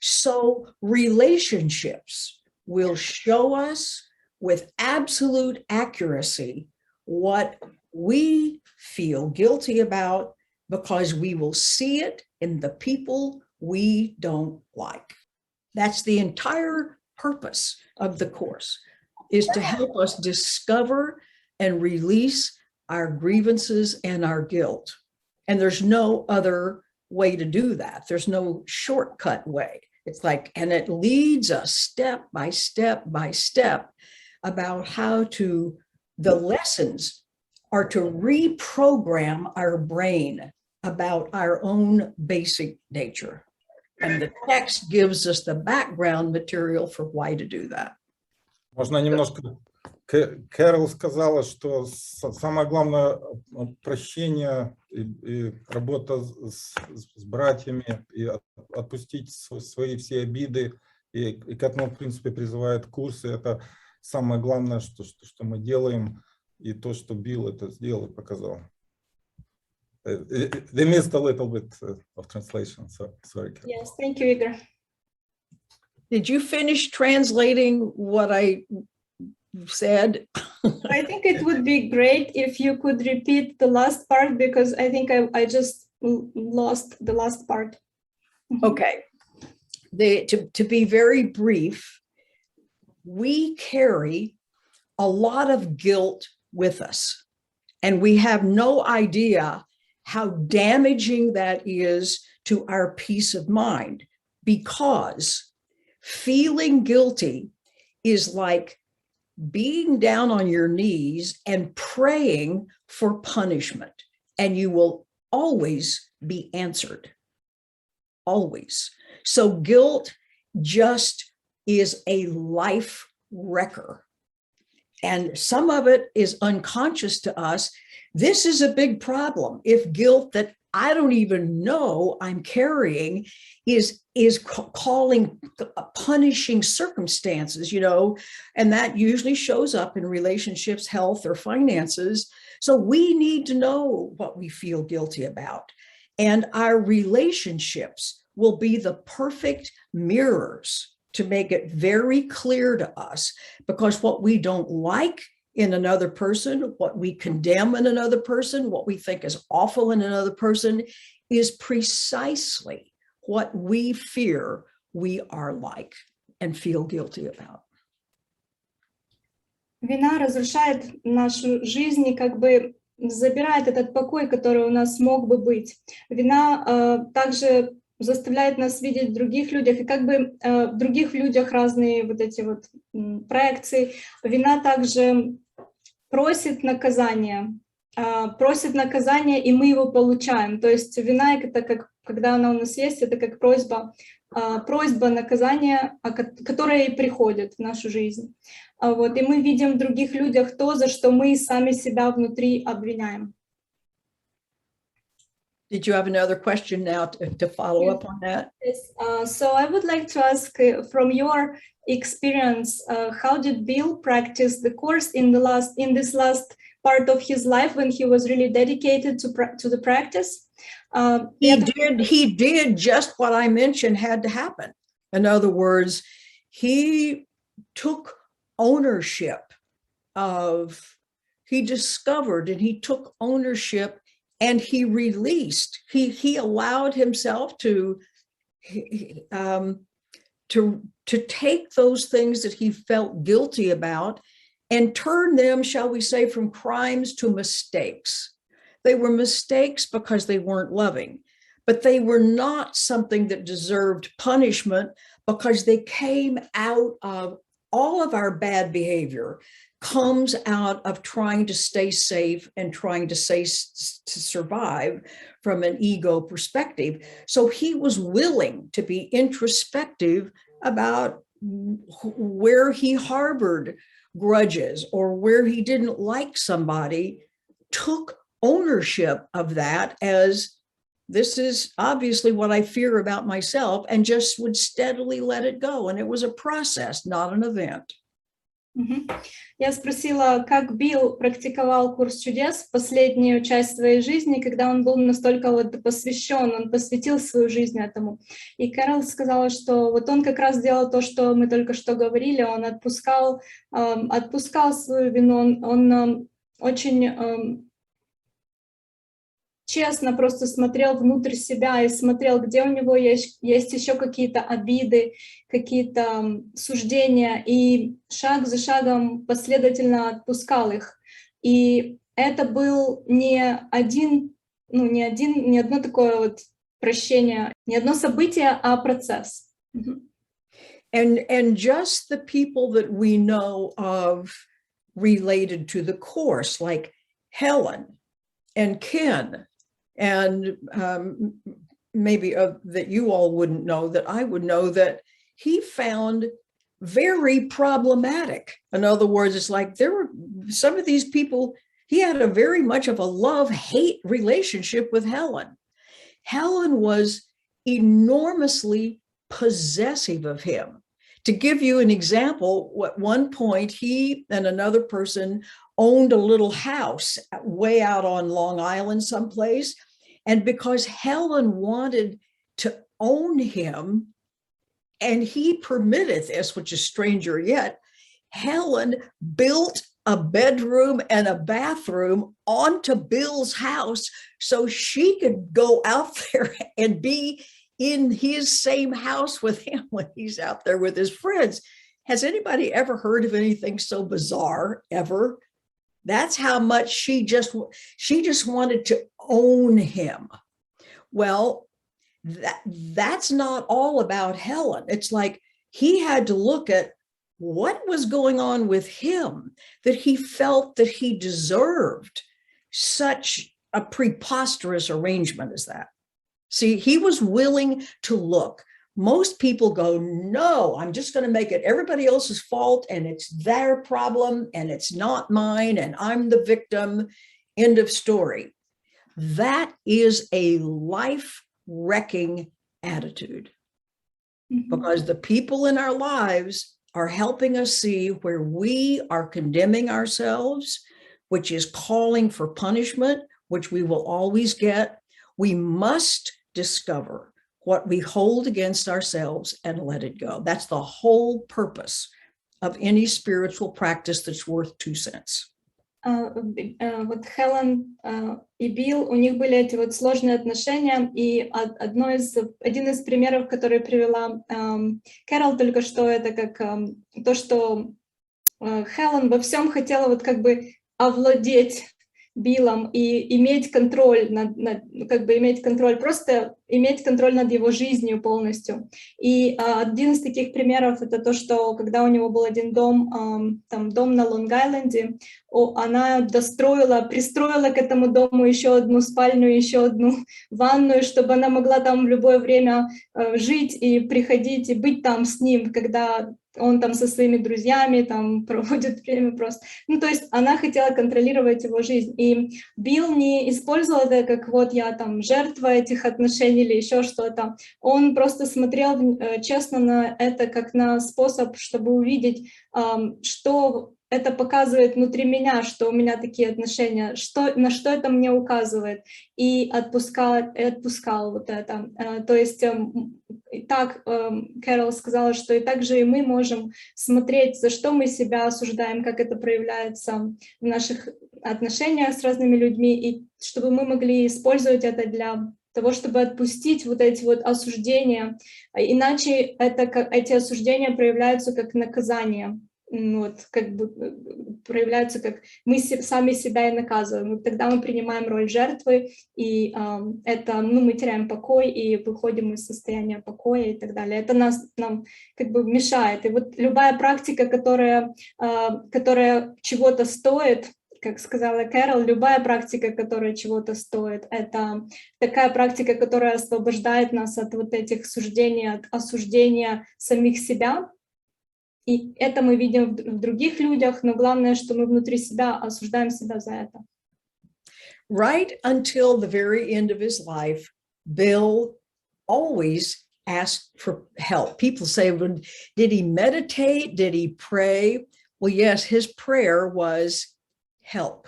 So relationships will show us with absolute accuracy what we feel guilty about, because we will see it in the people we don't like. That's the entire purpose of the Course, is to help us discover and release our grievances and our guilt. And there's no other way to do that. There's no shortcut way. It's like, and it leads us step by step by step about how to, the lessons are to reprogram our brain about our own basic nature. And the text gives us the background material for why to do that. Можно немножко... Кэрол сказала, что самое главное прощение и работа с братьями, и отпустить свои все обиды, и к этому, в принципе, призывает курсы. Это самое главное, что мы делаем, и то, что Билл это сделал и показал. They missed a little bit of translation, so sorry. Yes, thank you, Igor. Did you finish translating what I said? I think it would be great if you could repeat the last part, because I think I just lost the last part. Okay. To be very brief, we carry a lot of guilt with us, and we have no idea how damaging that is to our peace of mind, because feeling guilty is like being down on your knees and praying for punishment, and you will always be answered. Always. So guilt just is a life wrecker. And some of it is unconscious to us. This is a big problem. If guilt that I don't even know I'm carrying is calling punishing circumstances, and that usually shows up in relationships, health, or finances. So we need to know what we feel guilty about. And our relationships will be the perfect mirrors to make it very clear to us, because what we don't like in another person, what we condemn in another person, what we think is awful in another person, is precisely what we fear we are like and feel guilty about. Вина разрушает нашу жизнь и как бы забирает этот покой, который у нас мог бы быть. Вина также заставляет нас видеть в других людях, и как бы в других людях разные вот эти вот проекции. Вина также просит наказания, и мы его получаем. То есть вина, это как, когда она у нас есть, это как просьба наказания, которая и приходит в нашу жизнь. Вот, и мы видим в других людях то, за что мы сами себя внутри обвиняем. Did you have another question now to follow up on that? Yes. So I would like to ask, from your experience, how did Bill practice the course in this last part of his life when he was really dedicated to the practice? He did just what I mentioned had to happen. In other words, he took ownership he discovered and he took ownership and he released. He allowed himself to take those things that he felt guilty about and turn them, shall we say, from crimes to mistakes. They were mistakes because they weren't loving, but they were not something that deserved punishment because they came out of all of our bad behavior comes out of trying to stay safe and trying to survive from an ego perspective. So he was willing to be introspective about where he harbored grudges or where he didn't like somebody, took ownership of that as this is obviously what I fear about myself, and just would steadily let it go. And it was a process, not an event. Я спросила, как Билл практиковал курс чудес последнюю часть своей жизни, когда он был настолько вот посвящен, он посвятил свою жизнь этому. И Кэрол сказала, что вот он как раз делал то, что мы только что говорили, он отпускал свою вину, он очень честно просто смотрел внутрь себя и смотрел, где у него есть еще какие-то обиды, какие-то суждения, и шаг за шагом последовательно отпускал их. И это был не одно такое вот прощение, не одно событие, а процесс. And just the people that we know of related to the course, like Helen and Ken, and maybe that you all wouldn't know, that I would know, that he found very problematic. In other words, it's like there were some of these people, he had a very much of a love-hate relationship with Helen. Helen was enormously possessive of him. To give you an example, at one point, he and another person owned a little house way out on Long Island someplace. And because Helen wanted to own him, and he permitted this, which is stranger yet, Helen built a bedroom and a bathroom onto Bill's house so she could go out there and be in his same house with him when he's out there with his friends. Has anybody ever heard of anything so bizarre ever? That's how much she just wanted to own him. Well, that's not all about Helen. It's like he had to look at what was going on with him, that he felt that he deserved such a preposterous arrangement as that. See, he was willing to look. Most people go, no, I'm just going to make it everybody else's fault, and it's their problem, and it's not mine, and I'm the victim. End of story. That is a life-wrecking attitude, because the people in our lives are helping us see where we are condemning ourselves, which is calling for punishment, which we will always get. We must discover what we hold against ourselves and let it go. That's the whole purpose of any spiritual practice that's worth 2 cents. вот Хелен и Билл, у них были эти вот сложные отношения, и один из примеров, который привела Кэрол только что, это как то, что Хелен во всем хотела вот как бы овладеть Биллом и иметь контроль просто иметь контроль над его жизнью полностью. И один из таких примеров — это то, что когда у него был один дом, там дом на Лонг-Айленде, она пристроила к этому дому еще одну спальню, еще одну ванную, чтобы она могла там в любое время жить и приходить, и быть там с ним, когда он там со своими друзьями там проводит время просто. Ну, то есть она хотела контролировать его жизнь. И Билл не использовал это как вот я там жертва этих отношений или еще что-то. Он просто смотрел честно на это как на способ, чтобы увидеть, что это показывает внутри меня, что у меня такие отношения, на что это мне указывает, и отпускал вот это. То есть так Кэрол сказала, что и также и мы можем смотреть, за что мы себя осуждаем, как это проявляется в наших отношениях с разными людьми, и чтобы мы могли использовать это для того, чтобы отпустить вот эти вот осуждения. Иначе эти осуждения проявляются как наказание. Вот, как бы проявляются, как мы сами себя и наказываем. И тогда мы принимаем роль жертвы, и мы теряем покой и выходим из состояния покоя и так далее. Это нам как бы мешает. И вот любая практика, которая чего-то стоит, как сказала Кэрол, любая практика, которая чего-то стоит, это такая практика, которая освобождает нас от вот этих суждений, от осуждения самих себя. И это мы видим в других людях, но главное, что мы внутри себя осуждаем себя за это. Right until the very end of his life, Bill always asked for help. People say, well, did he meditate? Did he pray? Well, yes, his prayer was help.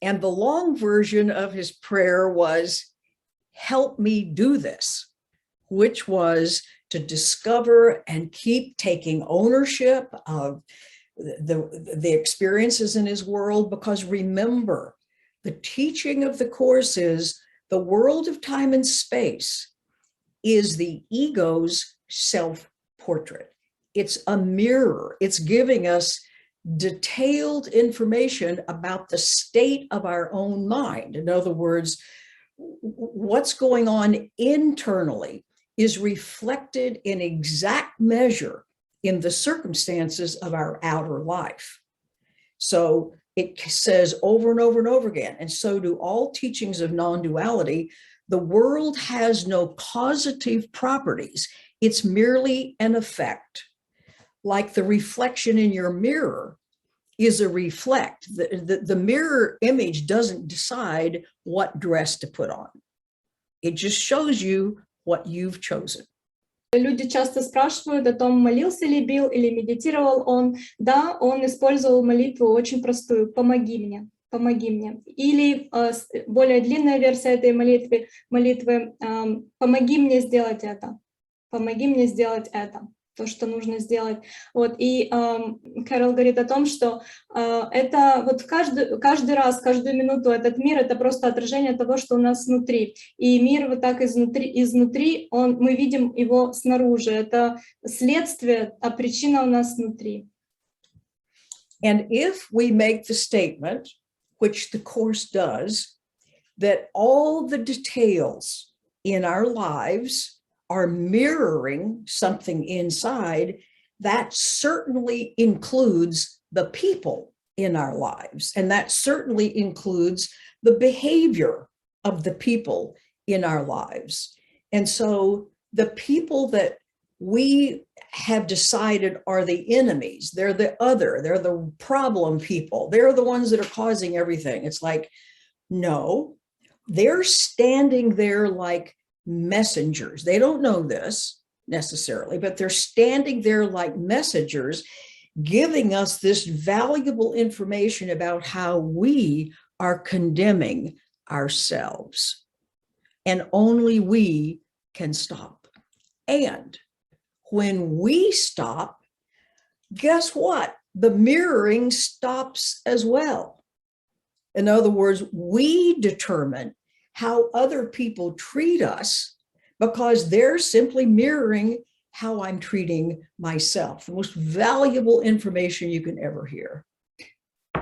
And the long version of his prayer was, help me do this, which was to discover and keep taking ownership of the experiences in his world. Because remember, the teaching of the Course is the world of time and space is the ego's self-portrait. It's a mirror. It's giving us detailed information about the state of our own mind. In other words, what's going on internally is reflected in exact measure in the circumstances of our outer life. So it says over and over and over again, and so do all teachings of non-duality, the world has no causative properties. It's merely an effect. Like the reflection in your mirror is a reflect. The mirror image doesn't decide what dress to put on. It just shows you what you've chosen. Люди часто спрашивают о том, молился ли Билл или медитировал он. Да, он использовал молитву очень простую: «Помоги мне, помоги мне». Или более длинная версия этой молитвы «Помоги мне сделать это, помоги мне сделать это». То, что нужно сделать. Вот. И Кэрол говорит о том, что это вот каждый раз, каждую минуту этот мир — это просто отражение того, что у нас внутри. И мир вот так изнутри мы видим его снаружи. Это следствие, а причина у нас внутри. And if we make the statement, which the Course does, that all the details in our lives are mirroring something inside, that certainly includes the people in our lives. And that certainly includes the behavior of the people in our lives. And so the people that we have decided are the enemies, they're the other, they're the problem people, they're the ones that are causing everything. It's like, no, they're standing there like messengers. They don't know this necessarily, but they're standing there like messengers, giving us this valuable information about how we are condemning ourselves. And only we can stop. And when we stop, guess what? the mirroring stops as well. In other words, we determine how other people treat us because they're simply mirroring how I'm treating myself. The most valuable information you can ever hear.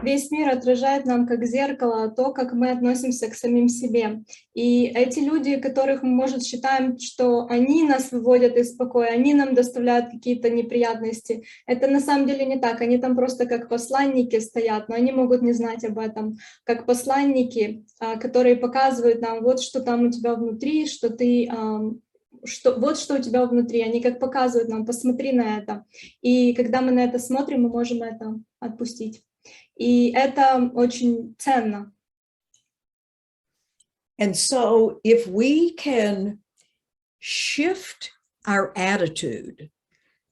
Весь мир отражает нам как зеркало то, как мы относимся к самим себе. И эти люди, которых мы, может, считаем, что они нас выводят из покоя, они нам доставляют какие-то неприятности, это на самом деле не так. Они там просто как посланники стоят, но они могут не знать об этом. Как посланники, которые показывают нам, вот что там у тебя внутри, что ты... вот что у тебя внутри, они как показывают нам, посмотри на это. И когда мы на это смотрим, мы можем это отпустить. И это очень ценно. And so if we can shift our attitude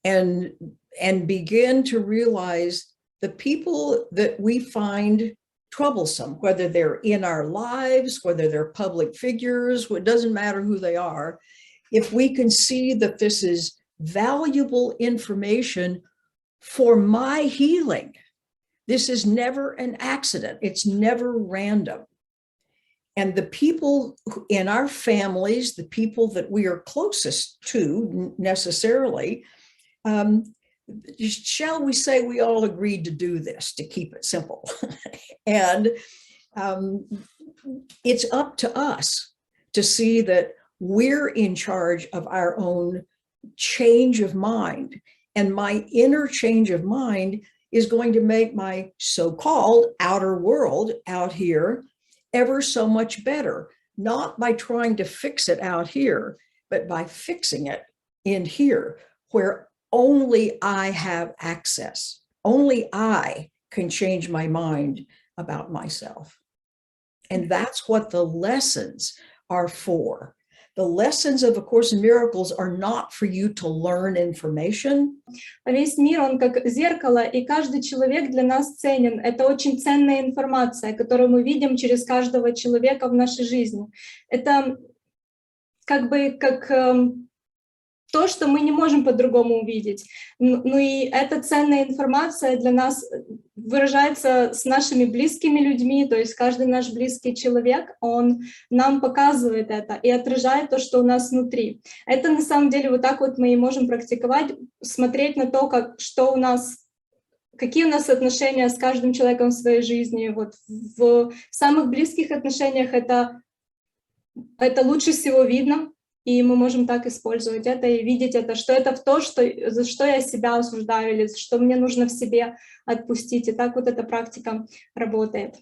and begin to realize the people that we find troublesome, whether they're in our lives, whether they're public figures, it doesn't matter who they are, if we can see that this is valuable information for my healing, this is never an accident. It's never random. And the people in our families, the people that we are closest to necessarily, shall we say we all agreed to do this, to keep it simple. And it's up to us to see that we're in charge of our own change of mind. And my inner change of mind is going to make my so-called outer world out here ever so much better, not by trying to fix it out here, but by fixing it in here, where only I have access. Only I can change my mind about myself. And that's what the lessons are for. The lessons of A Course in Miracles are not for you to learn information. Весь мир, он как зеркало, и каждый человек для нас ценен. Это очень ценная информация, которую мы видим через каждого человека в нашей жизни. Это как бы как то, что мы не можем по-другому увидеть. Ну и эта ценная информация для нас выражается с нашими близкими людьми, то есть каждый наш близкий человек, он нам показывает это и отражает то, что у нас внутри. Это на самом деле вот так вот мы и можем практиковать, смотреть на то, что у нас, какие у нас отношения с каждым человеком в своей жизни. Вот в самых близких отношениях это лучше всего видно. И мы можем так использовать это и видеть это, что это то, за что я себя осуждаю, или что мне нужно в себе отпустить. И так вот эта практика работает.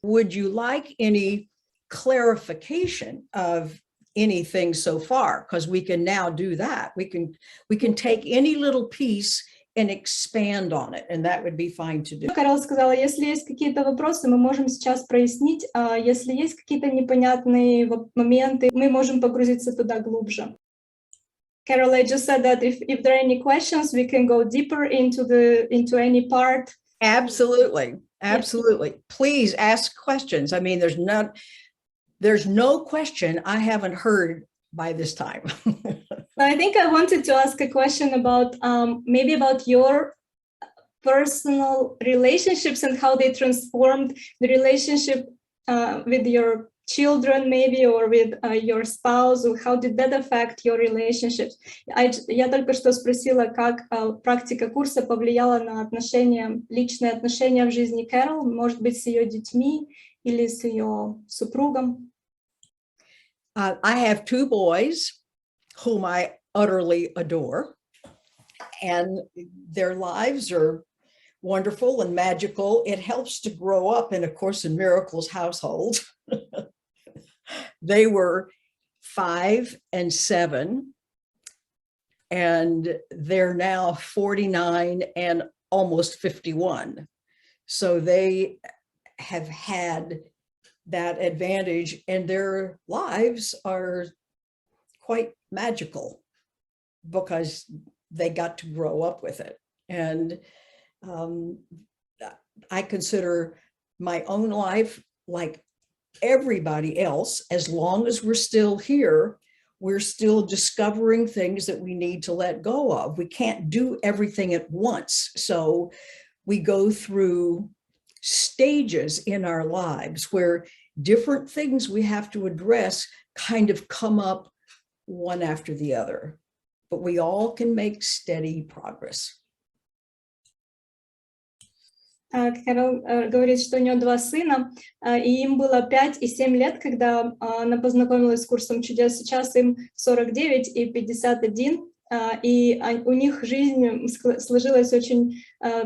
Would you like any clarification of anything so far? Because we can now do that. We can take any little piece and expand on it, and that would be fine to do. Кэрол сказала, если есть какие-то вопросы, мы можем сейчас прояснить, а если есть какие-то непонятные моменты, мы можем погрузиться туда глубже. Carol, I just said that if there are any questions, we can go deeper into any part. Absolutely, absolutely. Yes. Please ask questions. I mean, there's no question I haven't heard by this time. I think I wanted to ask a question about maybe about your personal relationships and how they transformed the relationship with your children maybe, or with your spouse, or how did that affect your relationships? Я только что спросила, как практика курса повлияла на отношения, личные отношения в жизни Кэрол, может быть, с ее детьми или с ее супругом. I have two boys whom I utterly adore, and their lives are wonderful and magical. It helps to grow up in A Course in Miracles household. They were 5 and 7, and they're now 49 and almost 51. So they have had that advantage, and their lives are quite magical because they got to grow up with it. And I consider my own life like everybody else. As long as we're still here, we're still discovering things that we need to let go of. We can't do everything at once. So we go through stages in our lives where different things we have to address kind of come up one after the other, but we all can make steady progress. Кэрол говорит, что у нее 2 сына, и им было 5 и 7 лет, когда она познакомилась с курсом чудес. Сейчас им 49 и 51, и у них жизнь сложилась очень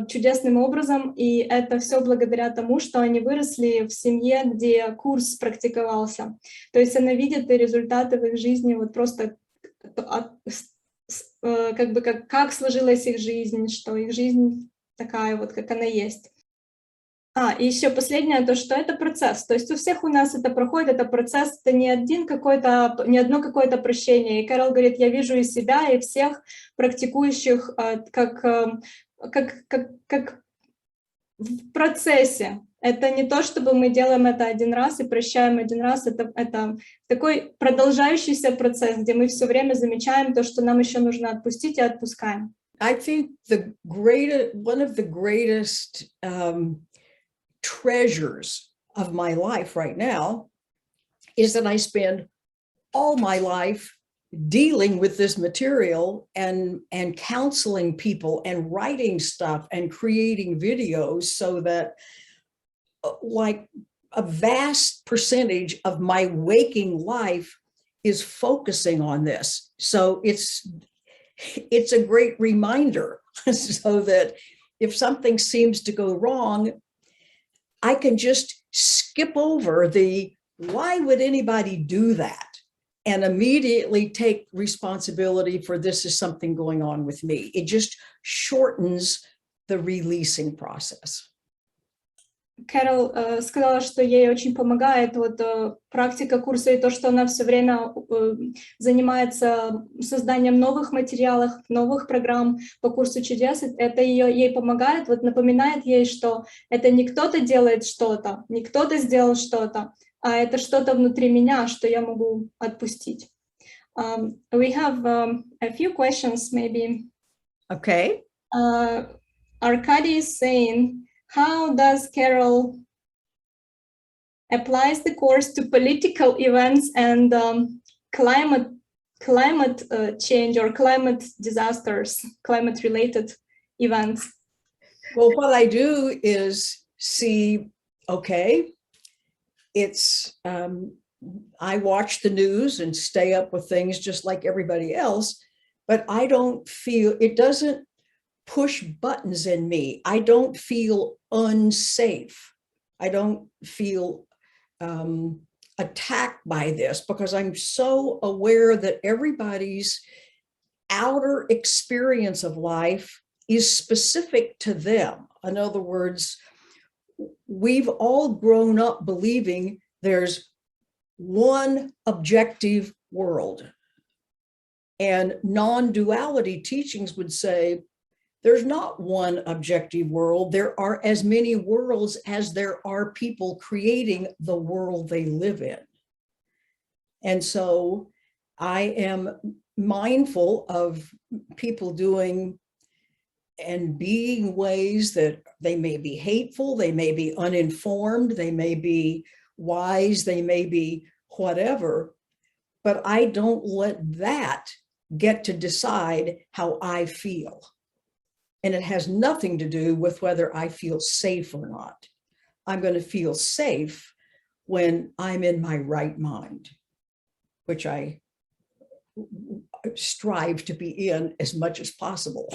чудесным образом, и это все благодаря тому, что они выросли в семье, где курс практиковался. То есть она видит результаты в их жизни, вот просто как бы как сложилась их жизнь, что их жизнь такая вот, как она есть. И еще последнее, то, что это процесс. То есть у всех у нас это проходит, это процесс, это не одно какое-то прощение. И Кэрол говорит, я вижу и себя, и всех практикующих как в процессе. Это не то, чтобы мы делаем это один раз и прощаем один раз. Это такой продолжающийся процесс, где мы все время замечаем то, что нам еще нужно отпустить, и отпускаем. I think one of the greatest treasures of my life right now is that I spend all my life dealing with this material and counseling people and writing stuff and creating videos, so that like a vast percentage of my waking life is focusing on this. So it's a great reminder so that if something seems to go wrong, I can just skip over the why would anybody do that and immediately take responsibility for this is something going on with me. It just shortens the releasing process. Кэрол сказала, что ей очень помогает вот практика курса и то, что она все время занимается созданием новых материалов, новых программ по курсу чудес. Это ей помогает, вот напоминает ей, что это не кто-то делает что-то, не кто-то сделал что-то, а это что-то внутри меня, что я могу отпустить. We have a few questions, maybe. Okay. Arkady is saying, how does Kэрol applies the course to political events and climate change or climate disasters, climate-related events? Well, what I do is see, okay, it's, I watch the news and stay up with things just like everybody else, but I don't feel, it doesn't push buttons in me. I don't feel unsafe. I don't feel attacked by this, because I'm so aware that everybody's outer experience of life is specific to them. In other words, we've all grown up believing there's one objective world, and non-duality teachings would say there's not one objective world. There are as many worlds as there are people creating the world they live in. And so I am mindful of people doing and being ways that they may be hateful, they may be uninformed, they may be wise, they may be whatever, but I don't let that get to decide how I feel. And it has nothing to do with whether I feel safe or not. I'm going to feel safe when I'm in my right mind, which I strive to be in as much as possible.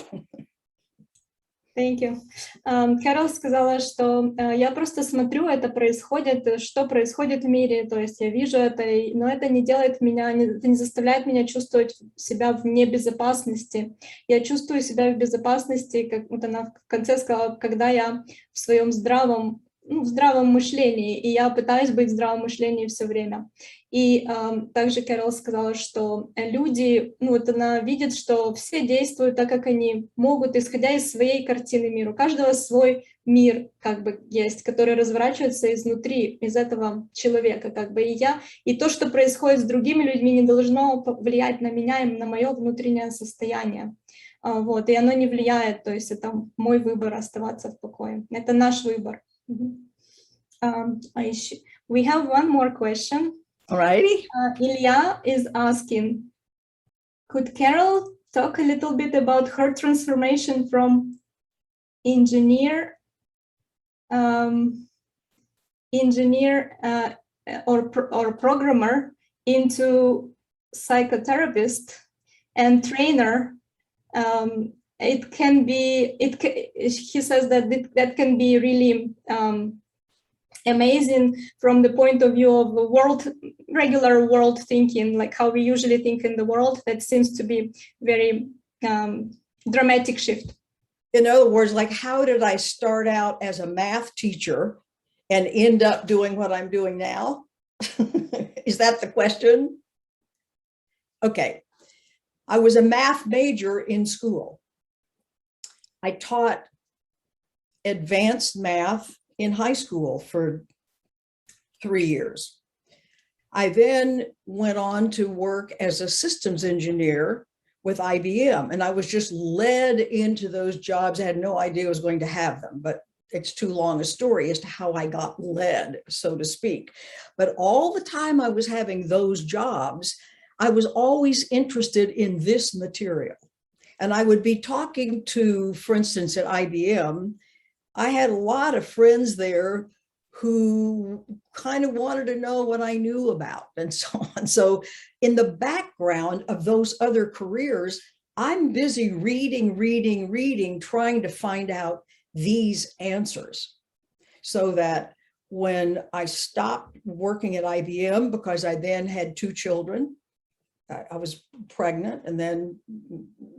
Thank you. Кэрол сказала, что я просто смотрю, это происходит, что происходит в мире, то есть я вижу это, но это не делает меня, это не заставляет меня чувствовать себя в небезопасности. Я чувствую себя в безопасности, как вот она в конце сказала, когда я в своем здравом мышлении, и я пытаюсь быть в здравом мышлении все время. И также Кэрол сказала, что люди, вот она видит, что все действуют так, как они могут, исходя из своей картины мира. У каждого свой мир как бы есть, который разворачивается изнутри, из этого человека. Как бы. И то, что происходит с другими людьми, не должно влиять на меня и на мое внутреннее состояние. Вот, и оно не влияет, то есть это мой выбор оставаться в покое. Это наш выбор. We have one more question. Alrighty. Ilya is asking, could Kэрol talk a little bit about her transformation from engineer or programmer into psychotherapist and trainer? It can be, he says that can be really amazing from the point of view of regular world thinking, like how we usually think in the world. That seems to be very dramatic shift. In other words, like, how did I start out as a math teacher and end up doing what I'm doing now? Is that the question? Okay. I was a math major in school. I taught advanced math in high school for 3 years. I then went on to work as a systems engineer with IBM, and I was just led into those jobs. I had no idea I was going to have them, but it's too long a story as to how I got led, so to speak. But all the time I was having those jobs, I was always interested in this material. And I would be talking to, for instance, at IBM, I had a lot of friends there who kind of wanted to know what I knew about and so on. So in the background of those other careers, I'm busy reading, trying to find out these answers, so that when I stopped working at IBM, because I then had 2 children, I was pregnant and then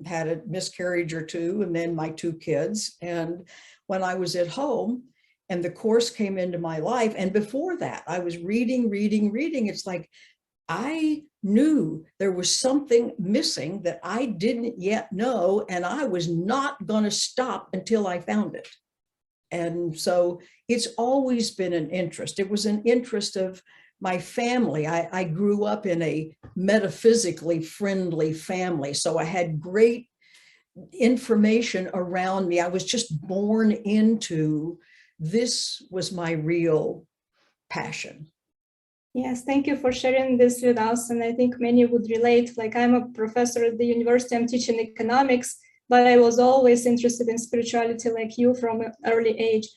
had a miscarriage or 2, and then my 2 kids. And when I was at home and the course came into my life, and before that, I was reading. It's like I knew there was something missing that I didn't yet know, and I was not going to stop until I found it. And so it's always been an interest. It was an interest of my family. I grew up in a metaphysically friendly family, so I had great information around me. I was just born into this. Was my real passion. Yes, thank you for sharing this with us. And I think many would relate. Like, I'm a professor at the university, I'm teaching economics, but I was always interested in spirituality like you from an early age.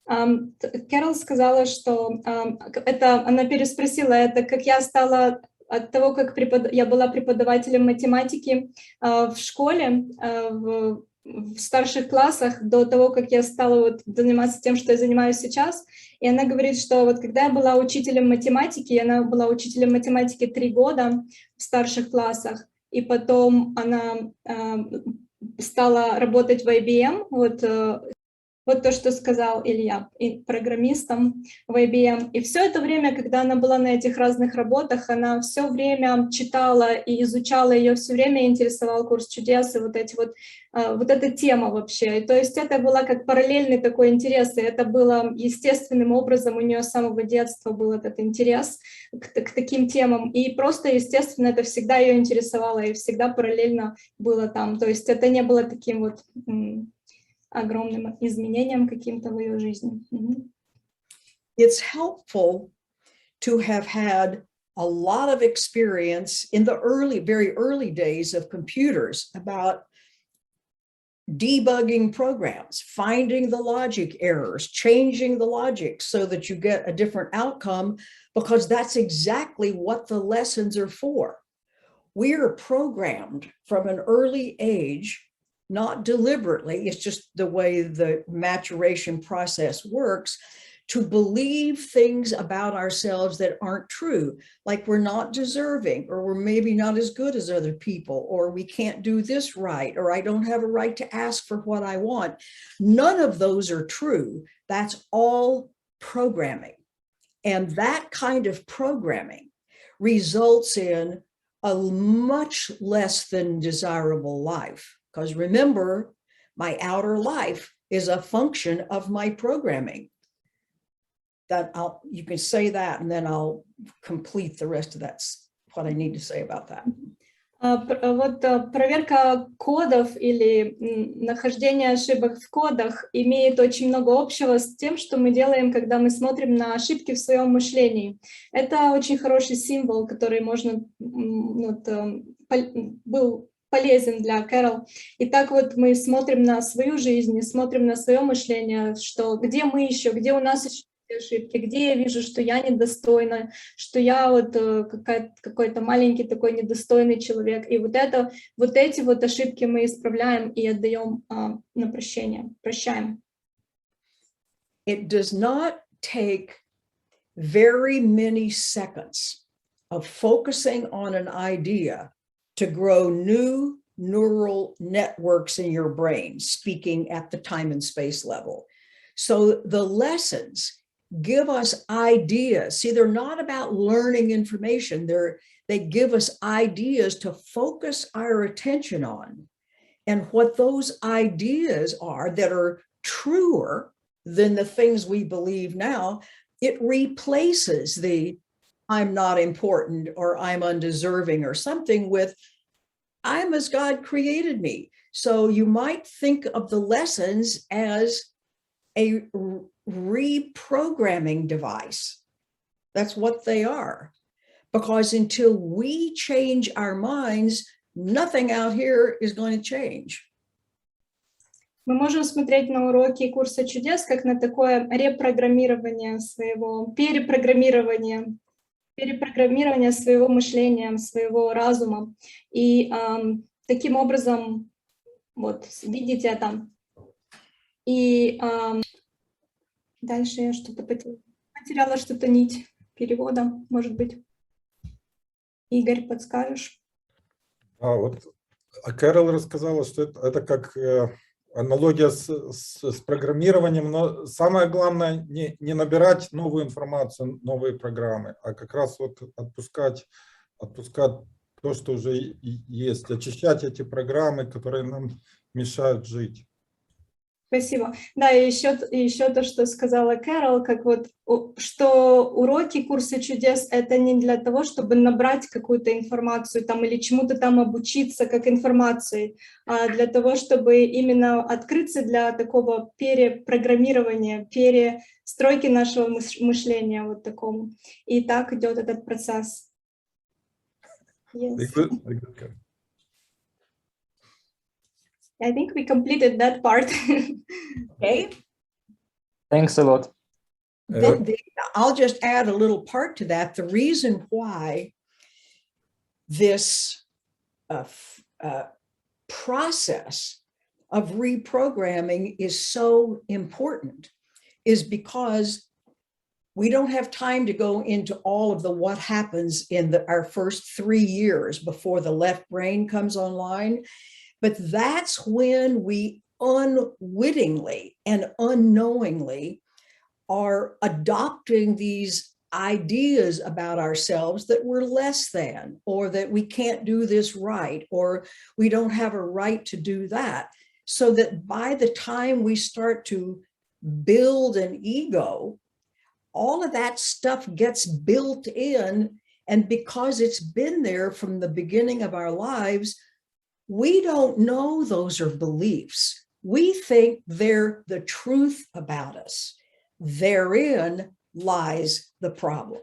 Кэрол сказала, что она переспросила, это как я стала от того, как я была преподавателем математики в школе, в старших классах, до того, как я стала заниматься тем, что я занимаюсь сейчас. И она говорит, что когда я была учителем математики, она была учителем математики 3 года в старших классах, и потом она стала работать в IBM, вот то, что сказал Илья, и программистом в IBM. И все это время, когда она была на этих разных работах, она все время читала и изучала, ее все время интересовал курс чудес и вот эта тема вообще. И то есть это было как параллельный такой интерес, и это было естественным образом, у нее с самого детства был этот интерес к таким темам. И просто, естественно, это всегда ее интересовало, и всегда параллельно было там. То есть это не было таким огромным изменением каким-то в ее жизни. It's helpful to have had a lot of experience in the very early days of computers about debugging programs, finding the logic errors, changing the logic so that you get a different outcome, because that's exactly what the lessons are for. We are programmed from an early age, not deliberately, it's just the way the maturation process works, to believe things about ourselves that aren't true, like we're not deserving, or we're maybe not as good as other people, or we can't do this right, or I don't have a right to ask for what I want. None of those are true. That's all programming. And that kind of programming results in a much less than desirable life. Because remember, my outer life is a function of my programming. You can say that, and then I'll complete the rest of that's what I need to say about that. Вот проверка кодов или нахождение ошибок в кодах имеет очень много общего с тем, что мы делаем, когда мы смотрим на ошибки в своем мышлении. Это очень хороший символ, который был полезен для Кэрол. И так вот мы смотрим на свою жизнь, смотрим на свое мышление, что где мы еще, где у нас еще ошибки, где я вижу, что я недостойна, что я вот какой-то маленький такой недостойный человек. И вот эти вот ошибки мы исправляем и отдаем на прощение, прощаем. It does not take very many seconds of focusing on an idea to grow new neural networks in your brain, speaking at the time and space level. So the lessons give us ideas. See, they're not about learning information. They give us ideas to focus our attention on. And what those ideas are that are truer than the things we believe now, it replaces the I'm not important or I'm undeserving or something with I'm as God created me. So you might think of the lessons as a reprogramming device. That's what they are. Because until we change our minds, nothing out here is going to change. Мы можем смотреть на уроки Курса чудес как на такое репрограммирование своего, перепрограммирование своего мышления, своего разума. И таким образом, вот, видите это. И дальше я что-то потеряла, что-то нить перевода, может быть. Игорь, подскажешь? Вот Кэрол рассказала, что это как аналогия с программированием, но самое главное не набирать новую информацию, новые программы, а как раз вот отпускать то, что уже есть, очищать эти программы, которые нам мешают жить. Спасибо. Да, и еще то, что сказала Кэрол, как вот, что уроки Курса чудес — это не для того, чтобы набрать какую-то информацию там или чему-то там обучиться как информации, а для того, чтобы именно открыться для такого перепрограммирования, перестройки нашего мышления вот такому. И так идет этот процесс. Yes. I think we completed that part. Okay. Thanks a lot. I'll just add a little part to that. The reason why this process of reprogramming is so important is because we don't have time to go into all of what happens in our first 3 years before the left brain comes online. But that's when we unwittingly and unknowingly are adopting these ideas about ourselves that we're less than, or that we can't do this right, or we don't have a right to do that. So that by the time we start to build an ego, all of that stuff gets built in. And because it's been there from the beginning of our lives, we don't know those are beliefs. We think they're the truth about us. Therein lies the problem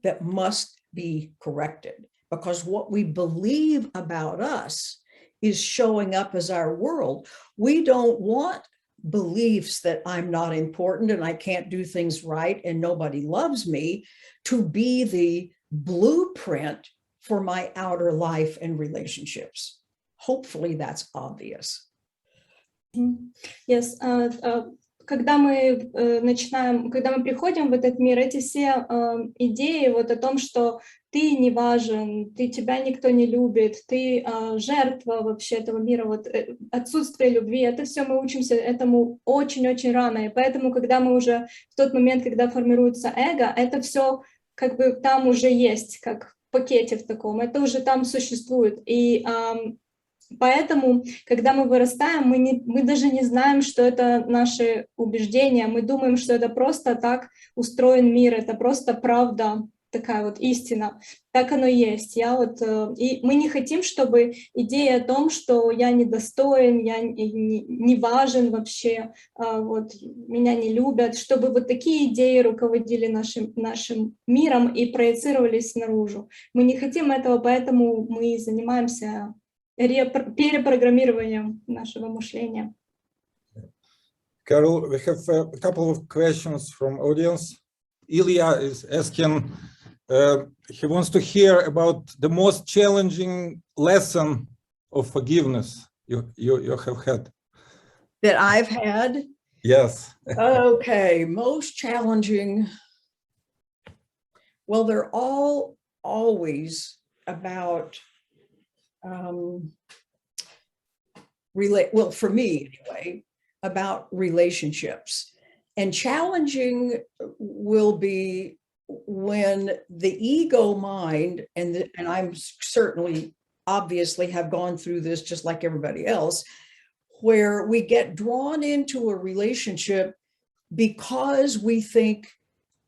that must be corrected, because what we believe about us is showing up as our world. We don't want beliefs that I'm not important and I can't do things right and nobody loves me to be the blueprint for my outer life and relationships. Hopefully that's obvious. Yes. Когда мы приходим в этот мир, эти все идеи вот о том, что ты не важен, тебя никто не любит, ты жертва вообще этого мира, вот отсутствие любви, это все мы учимся этому очень-очень рано. И поэтому, когда мы уже в тот момент, когда формируется эго, это все как бы там уже есть, как в пакете в таком, это уже там существует. И поэтому, когда мы вырастаем, мы даже не знаем, что это наши убеждения. Мы думаем, что это просто так устроен мир, это просто правда такая вот истина, так оно и есть. И мы не хотим, чтобы идея о том, что я недостоин, я не важен вообще, вот, меня не любят, чтобы вот такие идеи руководили нашим миром и проецировались наружу. Мы не хотим этого, поэтому мы занимаемся перепрограммированием нашего мышления. Carol, we have a couple of questions from audience. Ilya is asking, he wants to hear about the most challenging lesson of forgiveness you have had. That I've had? Yes. Okay, most challenging. Well, they're all always about, well, for me anyway, about relationships. And challenging will be when the ego mind, and I'm certainly obviously have gone through this just like everybody else, where we get drawn into a relationship because we think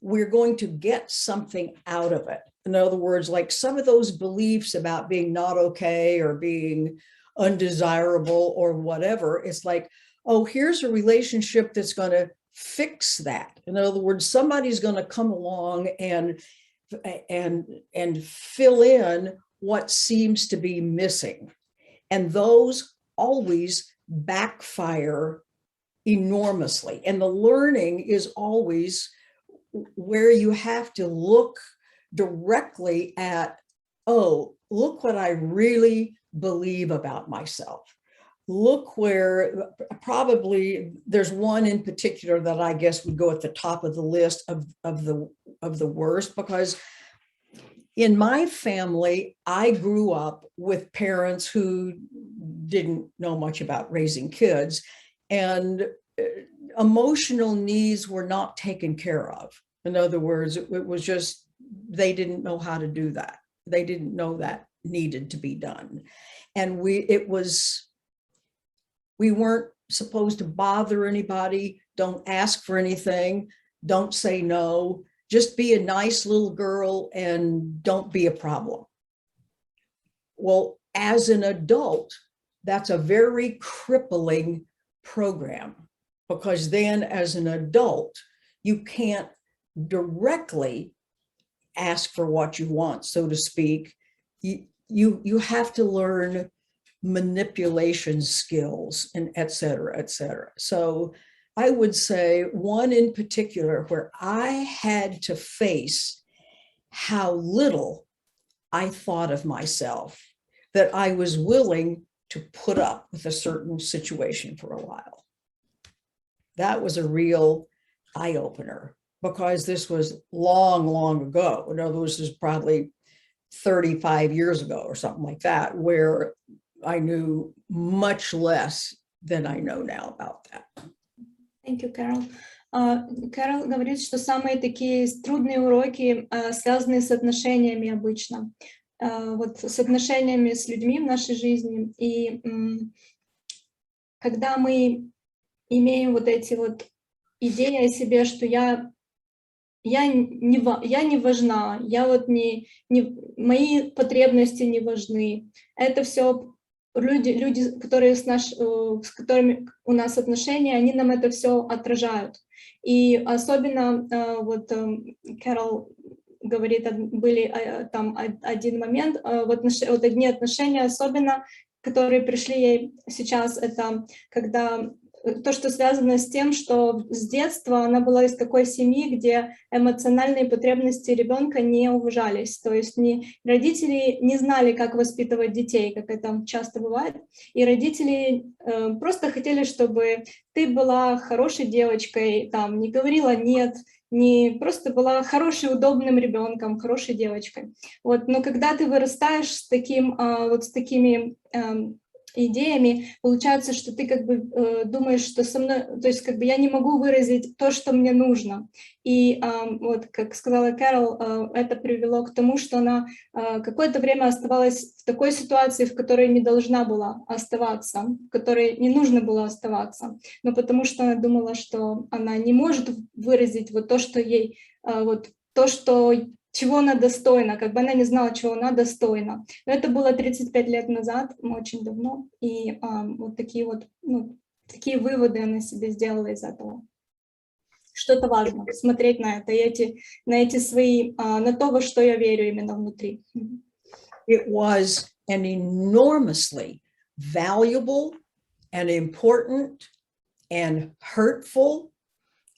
we're going to get something out of it. In other words, like some of those beliefs about being not okay or being undesirable or whatever, it's like, oh, here's a relationship that's going to fix that. In other words, somebody's going to come along and fill in what seems to be missing. And those always backfire enormously. And the learning is always where you have to look directly at, oh, look what I really believe about myself. Look where probably there's one in particular that I guess would go at the top of the list of the worst, because in my family, I grew up with parents who didn't know much about raising kids, and emotional needs were not taken care of. In other words, it was just, they didn't know how to do that. They didn't know that needed to be done. And we weren't supposed to bother anybody. Don't ask for anything. Don't say no. Just be a nice little girl and don't be a problem. Well, as an adult, that's a very crippling program, because then as an adult, you can't directly ask for what you want, so to speak. You have to learn manipulation skills and et cetera, et cetera. So I would say one in particular where I had to face how little I thought of myself, that I was willing to put up with a certain situation for a while. That was a real eye-opener, because this was long, long ago. In other words, this was probably 35 years ago or something like that, where I knew much less than I know now about that. Thank you, Carol. Кэрол говорит, что самые такие трудные уроки связаны с отношениями обычно. Вот с отношениями с людьми в нашей жизни. И когда мы имеем вот эти вот идеи о себе, что я не важна, мои потребности не важны. Это все люди, с которыми у нас отношения, они нам это все отражают. И особенно вот Кэрол говорит, были там один момент, вот одни отношения особенно, которые пришли ей сейчас, это когда то, что связано с тем, что с детства она была из такой семьи, где эмоциональные потребности ребенка не уважались. То есть родители не знали, как воспитывать детей, как это часто бывает. И родители просто хотели, чтобы ты была хорошей девочкой, там, не говорила «нет», не просто была хорошей, удобным ребенком, хорошей девочкой. Вот. Но когда ты вырастаешь с такими идеями, получается, что ты как бы думаешь, что со мной, то есть как бы я не могу выразить то, что мне нужно. И вот, как сказала Кэрол, это привело к тому, что она какое-то время оставалась в такой ситуации, в которой не должна была оставаться, в которой не нужно было оставаться, но потому что она думала, что она не может выразить вот то, что ей, вот то, что чего она достойна, как бы она не знала, чего она достойна. Но это было 35 лет назад, очень давно, и вот, ну, такие выводы она себе сделала из этого. Что это важно, смотреть на это, и на эти свои, на то, во что я верю именно внутри. It was an enormously valuable and important and hurtful,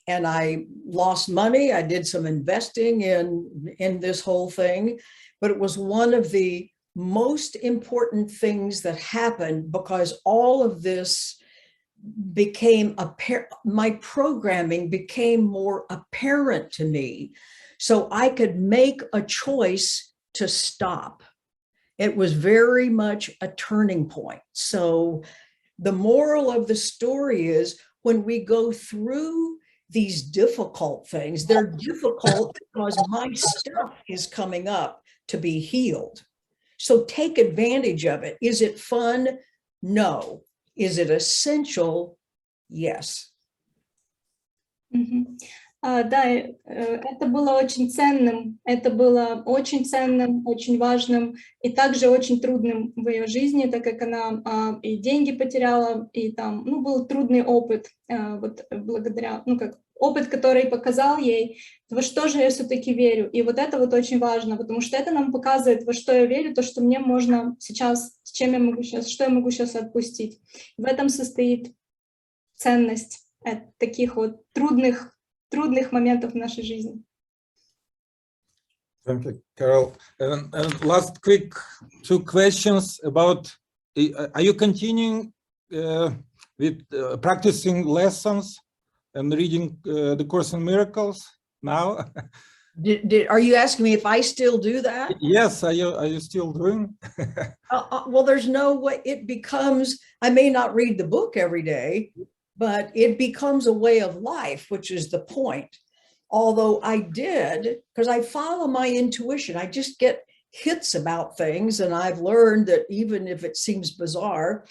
and I lost money. I did some investing in this whole thing, but it was one of the most important things that happened because all of this became apparent. My programming became more apparent to me, so I could make a choice to stop. It was very much a turning point. So the moral of the story is when we go through these difficult things, they're difficult because my stuff is coming up to be healed. So take advantage of it. Is it fun? No. Is it essential? Yes. Да, это было очень ценным, очень важным и также очень трудным в ее жизни, так как она и деньги потеряла, и там, ну, был трудный опыт, вот благодаря, ну, как опыт, который показал ей, во что же я все-таки верю. И вот это вот очень важно, потому что это нам показывает, во что я верю, то, что мне можно сейчас, с чем я могу сейчас, что я могу сейчас отпустить. В этом состоит ценность таких вот трудных моментов в нашей жизни. Thank you, Carol. And last quick 2 questions about, are you continuing with practicing lessons and reading the Course in Miracles now? Are you asking me if I still do that? Yes, are you still doing? Well, there's no way. It becomes, I may not read the book every day, but it becomes a way of life, which is the point. Although I did, because I follow my intuition, I just get hits about things. And I've learned that even if it seems bizarre,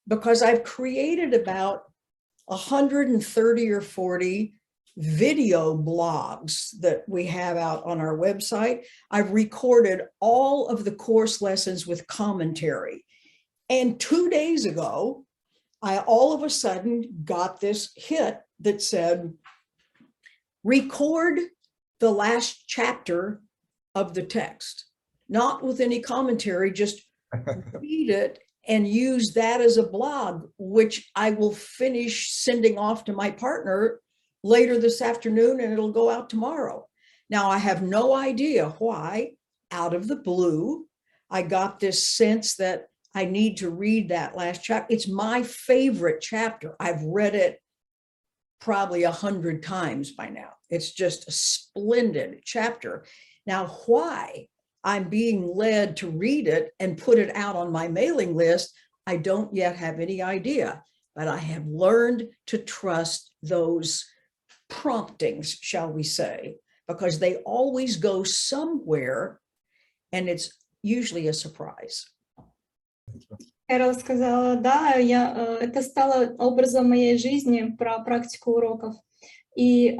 because I've created about 130 or 40 video blogs that we have out on our website. I've recorded all of the course lessons with commentary. And 2 days ago, I all of a sudden got this hit that said, record the last chapter of the text, not with any commentary, just read it and use that as a blog, which I will finish sending off to my partner later this afternoon, and it'll go out tomorrow. Now, I have no idea why, out of the blue, I got this sense that I need to read that last chapter. It's my favorite chapter. I've read it probably 100 times by now. It's just a splendid chapter. Now, why I'm being led to read it and put it out on my mailing list, I don't yet have any idea, but I have learned to trust those promptings, shall we say, because they always go somewhere, and it's usually a surprise. Кэрол сказала, да, это стало образом моей жизни про практику уроков. И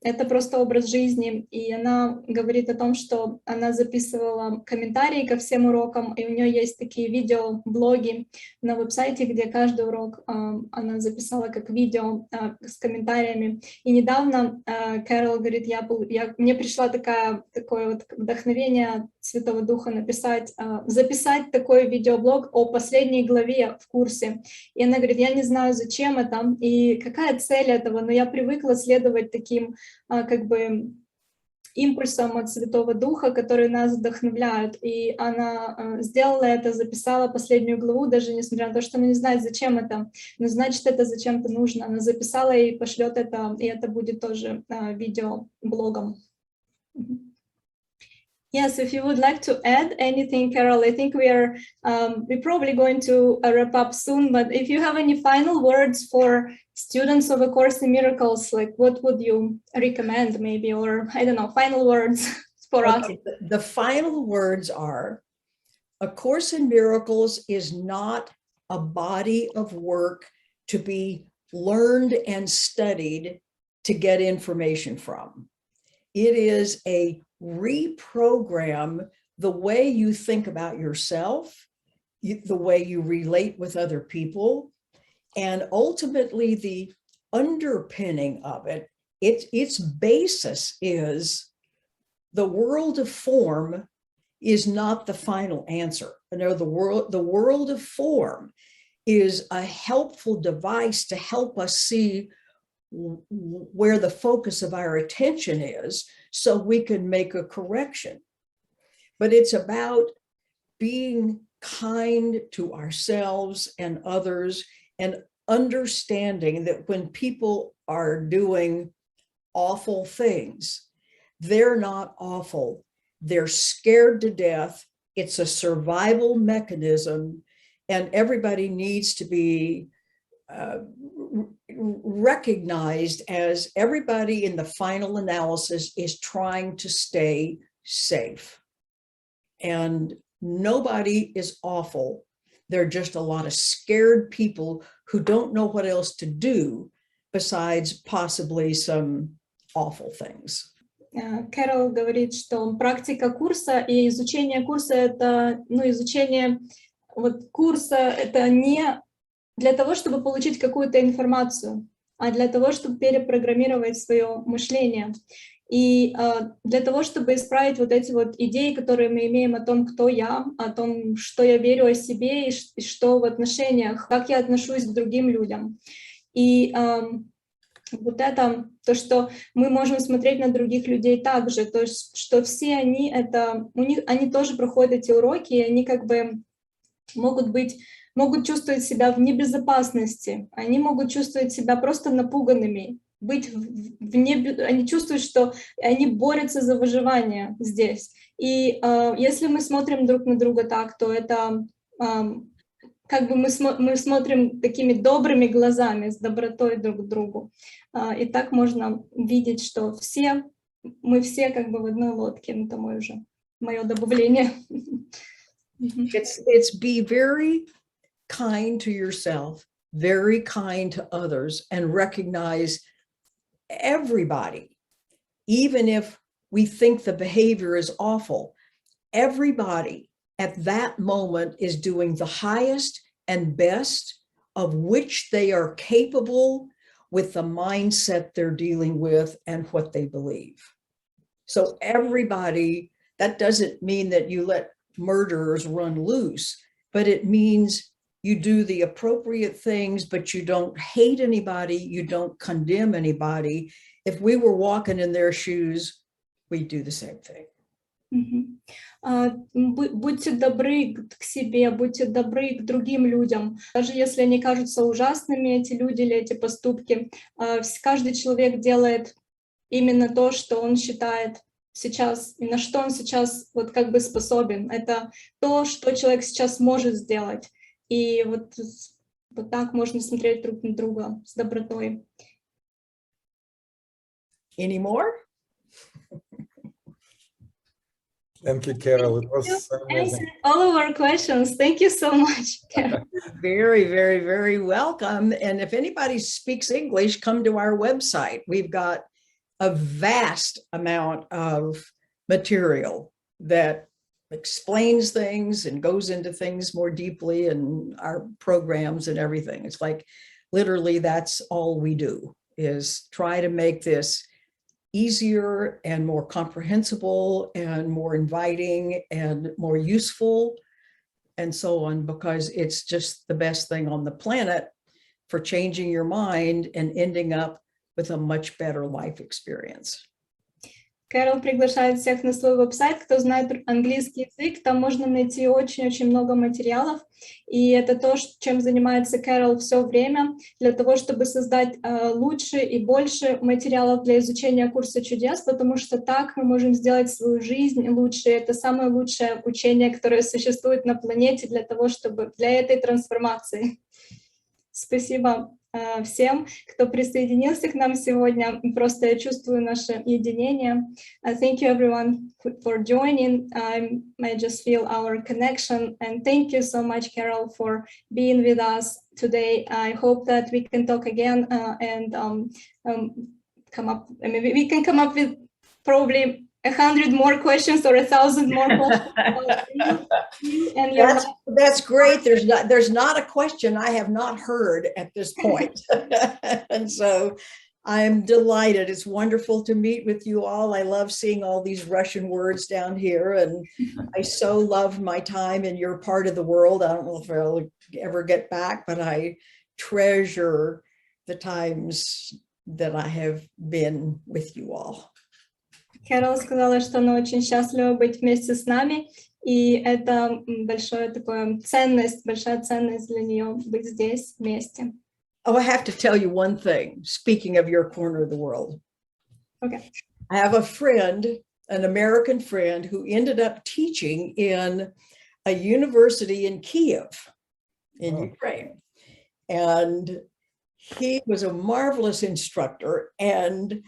это просто образ жизни. И она говорит о том, что она записывала комментарии ко всем урокам, и у нее есть такие видеоблоги на веб-сайте, где каждый урок она записала как видео с комментариями. И недавно Кэрол говорит, мне пришло такое вот вдохновение Святого Духа записать такой видеоблог о последней главе в курсе. И она говорит, я не знаю, зачем это и какая цель этого, но я привыкла следовать таким как бы импульсам от Святого Духа, которые нас вдохновляют. И она сделала это, записала последнюю главу, даже несмотря на то, что она не знает, зачем это, но значит, это зачем-то нужно. Она записала и пошлет это, и это будет тоже видеоблогом. Yes, if you would like to add anything, Carol, I think we're probably going to wrap up soon, but if you have any final words for students of A Course in Miracles, like what would you recommend maybe, or I don't know, final words for us? The final words are, A Course in Miracles is not a body of work to be learned and studied to get information from. It is a reprogram the way you think about yourself, the way you relate with other people, and ultimately the underpinning of it, its basis is the world of form is not the final answer. You know, the world of form is a helpful device to help us see where the focus of our attention is so we can make a correction. But it's about being kind to ourselves and others and understanding that when people are doing awful things, they're not awful. They're scared to death. It's a survival mechanism, and everybody needs to be recognized as everybody in the final analysis is trying to stay safe. And nobody is awful. There are just a lot of scared people who don't know what else to do besides possibly some awful things. Кэрол говорит, что практика курса и изучение курса — это, изучение курса — это не для того, чтобы получить какую-то информацию, а для того, чтобы перепрограммировать свое мышление. И для того, чтобы исправить эти идеи, которые мы имеем о том, кто я, о том, что я верю о себе и что в отношениях, как я отношусь к другим людям. И это то, что мы можем смотреть на других людей также, то есть, что все они они тоже проходят эти уроки, и они могут чувствовать себя в небезопасности, они могут чувствовать себя просто напуганными, они чувствуют, что они борются за выживание здесь. И если мы смотрим друг на друга так, то это мы смотрим такими добрыми глазами, с добротой друг к другу. И так можно видеть, что мы все в одной лодке. Это мое добавление. It's be very kind to yourself, very kind to others, and recognize everybody, even if we think the behavior is awful, everybody at that moment is doing the highest and best of which they are capable with the mindset they're dealing with and what they believe. So everybody, that doesn't mean that you let murderers run loose, but it means you do the appropriate things, but you don't hate anybody, you don't condemn anybody. If we were walking in their shoes, we'd do the same thing. Будьте добры к себе, будьте добры к другим людям. Даже если они кажутся ужасными, эти люди или эти поступки, каждый человек делает именно то, что он считает сейчас, и на что он сейчас способен. Это то, что человек сейчас может сделать. И так можно смотреть друг на друга с добротой. Any more? Thank you, Kэрol. It was amazing. All of our questions. Thank you so much, Kэрol. Very, very, very welcome. And if anybody speaks English, come to our website. We've got a vast amount of material that explains things and goes into things more deeply, and our programs and everything. It's like literally that's all we do, is try to make this easier and more comprehensible and more inviting and more useful and so on, because it's just the best thing on the planet for changing your mind and ending up with a much better life experience. Кэрол приглашает всех на свой веб-сайт. Кто знает английский язык, там можно найти очень-очень много материалов. И это то, чем занимается Кэрол все время, для того, чтобы создать лучше и больше материалов для изучения курса чудес, потому что так мы можем сделать свою жизнь лучше. Это самое лучшее обучение, которое существует на планете для этой трансформации. Спасибо всем, кто присоединился к нам сегодня. Просто я чувствую наше единение. Thank you everyone for joining. I just feel our connection, and thank you so much, Kэрol, for being with us today. I hope that we can talk again and we can come up with probably 100 more questions or 1,000 more questions about you and your life. That's great. There's not a question I have not heard at this point. And so I'm delighted. It's wonderful to meet with you all. I love seeing all these Russian words down here, and I so love my time in your part of the world. I don't know if I'll ever get back, but I treasure the times that I have been with you all. Кэрол сказала, что она очень счастлива быть вместе с нами, и это большая ценность для нее быть здесь вместе. Oh, I have to tell you one thing, speaking of your corner of the world. Okay. I have a friend, an American friend, who ended up teaching in a university in Kiev, in Ukraine. And he was a marvelous instructor, and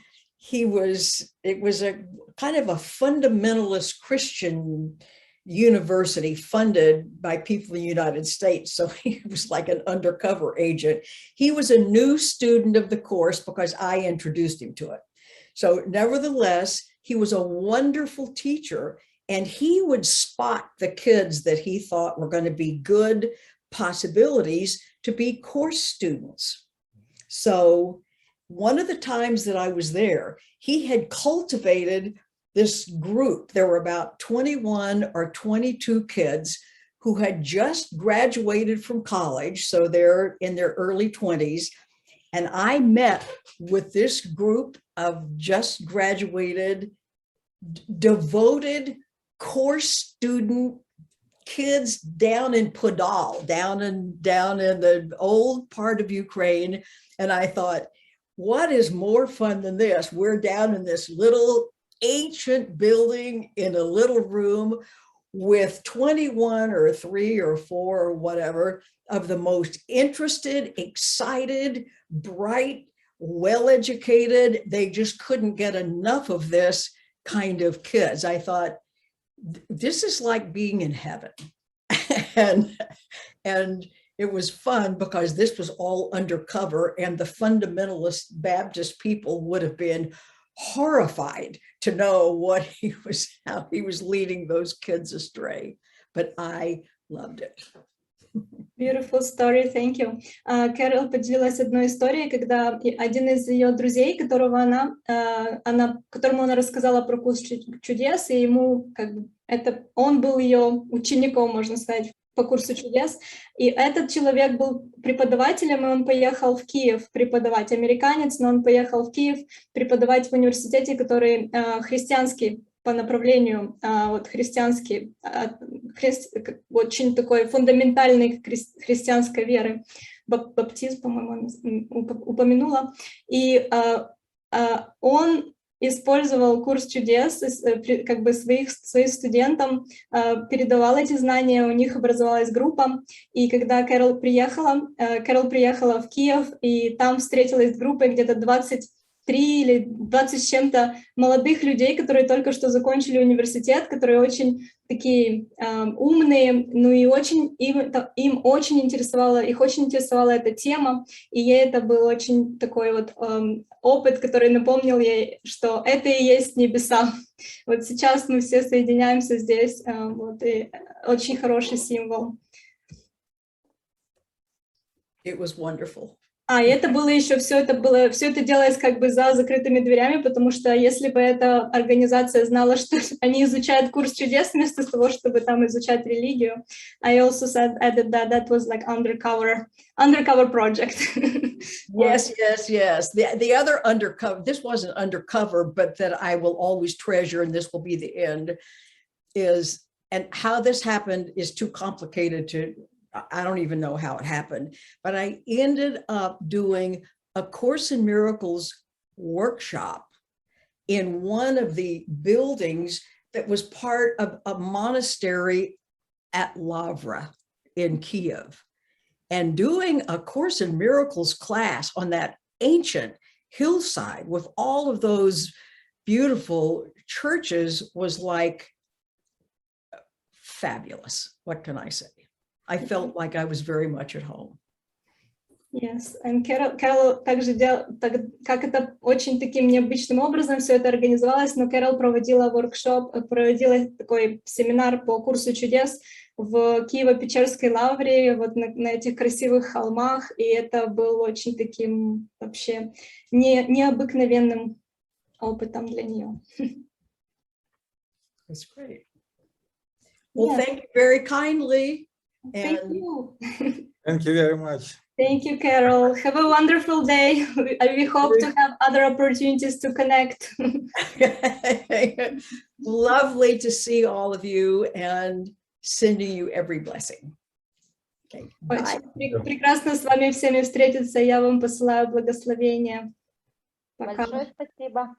it was a kind of a fundamentalist Christian university funded by people in the United States. So he was like an undercover agent. He was a new student of the course because I introduced him to it. So nevertheless, he was a wonderful teacher, and he would spot the kids that he thought were going to be good possibilities to be course students. So one of the times that I was there, he had cultivated this group. There were about 21 or 22 kids who had just graduated from college. So they're in their early 20s. And I met with this group of just graduated, devoted course student kids down in Podol, down in the old part of Ukraine. And I thought, what is more fun than this? We're down in this little ancient building in a little room with 21 or 3 or 4 or whatever of the most interested, excited, bright, well-educated. They just couldn't get enough of this kind of kids. I thought, this is like being in heaven. and it was fun because this was all undercover, and the fundamentalist Baptist people would have been horrified to know how he was leading those kids astray. But I loved it. Beautiful story, thank you. Кэрол поделилась одной историей, когда один из ее друзей, которому она рассказала про курс чудес, и он был ее учеником, можно сказать, по курсу чудес. И этот человек был преподавателем, и он поехал в Киев преподавать. Американец, но он поехал в Киев преподавать в университете, который христианский по направлению, христианский, очень такой фундаментальной христианской веры. Баптизм, по-моему, упомянула. И он использовал курс чудес, своим студентам передавал эти знания, у них образовалась группа, и когда Кэрол приехала в Киев, и там встретилась с группой где-то 23 или 20 с чем-то молодых людей, которые только что закончили университет, которые очень такие умные, ну и их очень интересовала эта тема, и ей это был очень такой опыт, который напомнил ей, что это и есть небеса. Вот сейчас мы все соединяемся здесь, и очень хороший символ. It was wonderful. И это было еще, все это делалось за закрытыми дверями, потому что если бы эта организация знала, что они изучают курс чудес вместо того, чтобы там изучать религию. I also added that was like undercover project. Yes. The other undercover, this wasn't undercover, but that I will always treasure, and this will be the end, and how this happened is too complicated I don't even know how it happened, but I ended up doing a Course in Miracles workshop in one of the buildings that was part of a monastery at Lavra in Kiev. And doing a Course in Miracles class on that ancient hillside with all of those beautiful churches was like fabulous. What can I say? I felt like I was very much at home. Yes, and Кэрол также как это очень таким необычным образом все это организовалось, но Кэрол проводила проводила такой семинар по курсу чудес в Киево-Печерской лавре, вот на этих красивых холмах, и это был очень таким вообще необыкновенным опытом для нее. That's great. Well, thank you very kindly. Thank And you. Thank you very much. Thank you, Kэрol. Have a wonderful day. We hope to have other opportunities to connect. lovely to see all of you and sending you every blessing. Okay, bye. Очень прекрасно с вами всеми встретиться. Я вам посылаю благословения. Пока. Большое спасибо.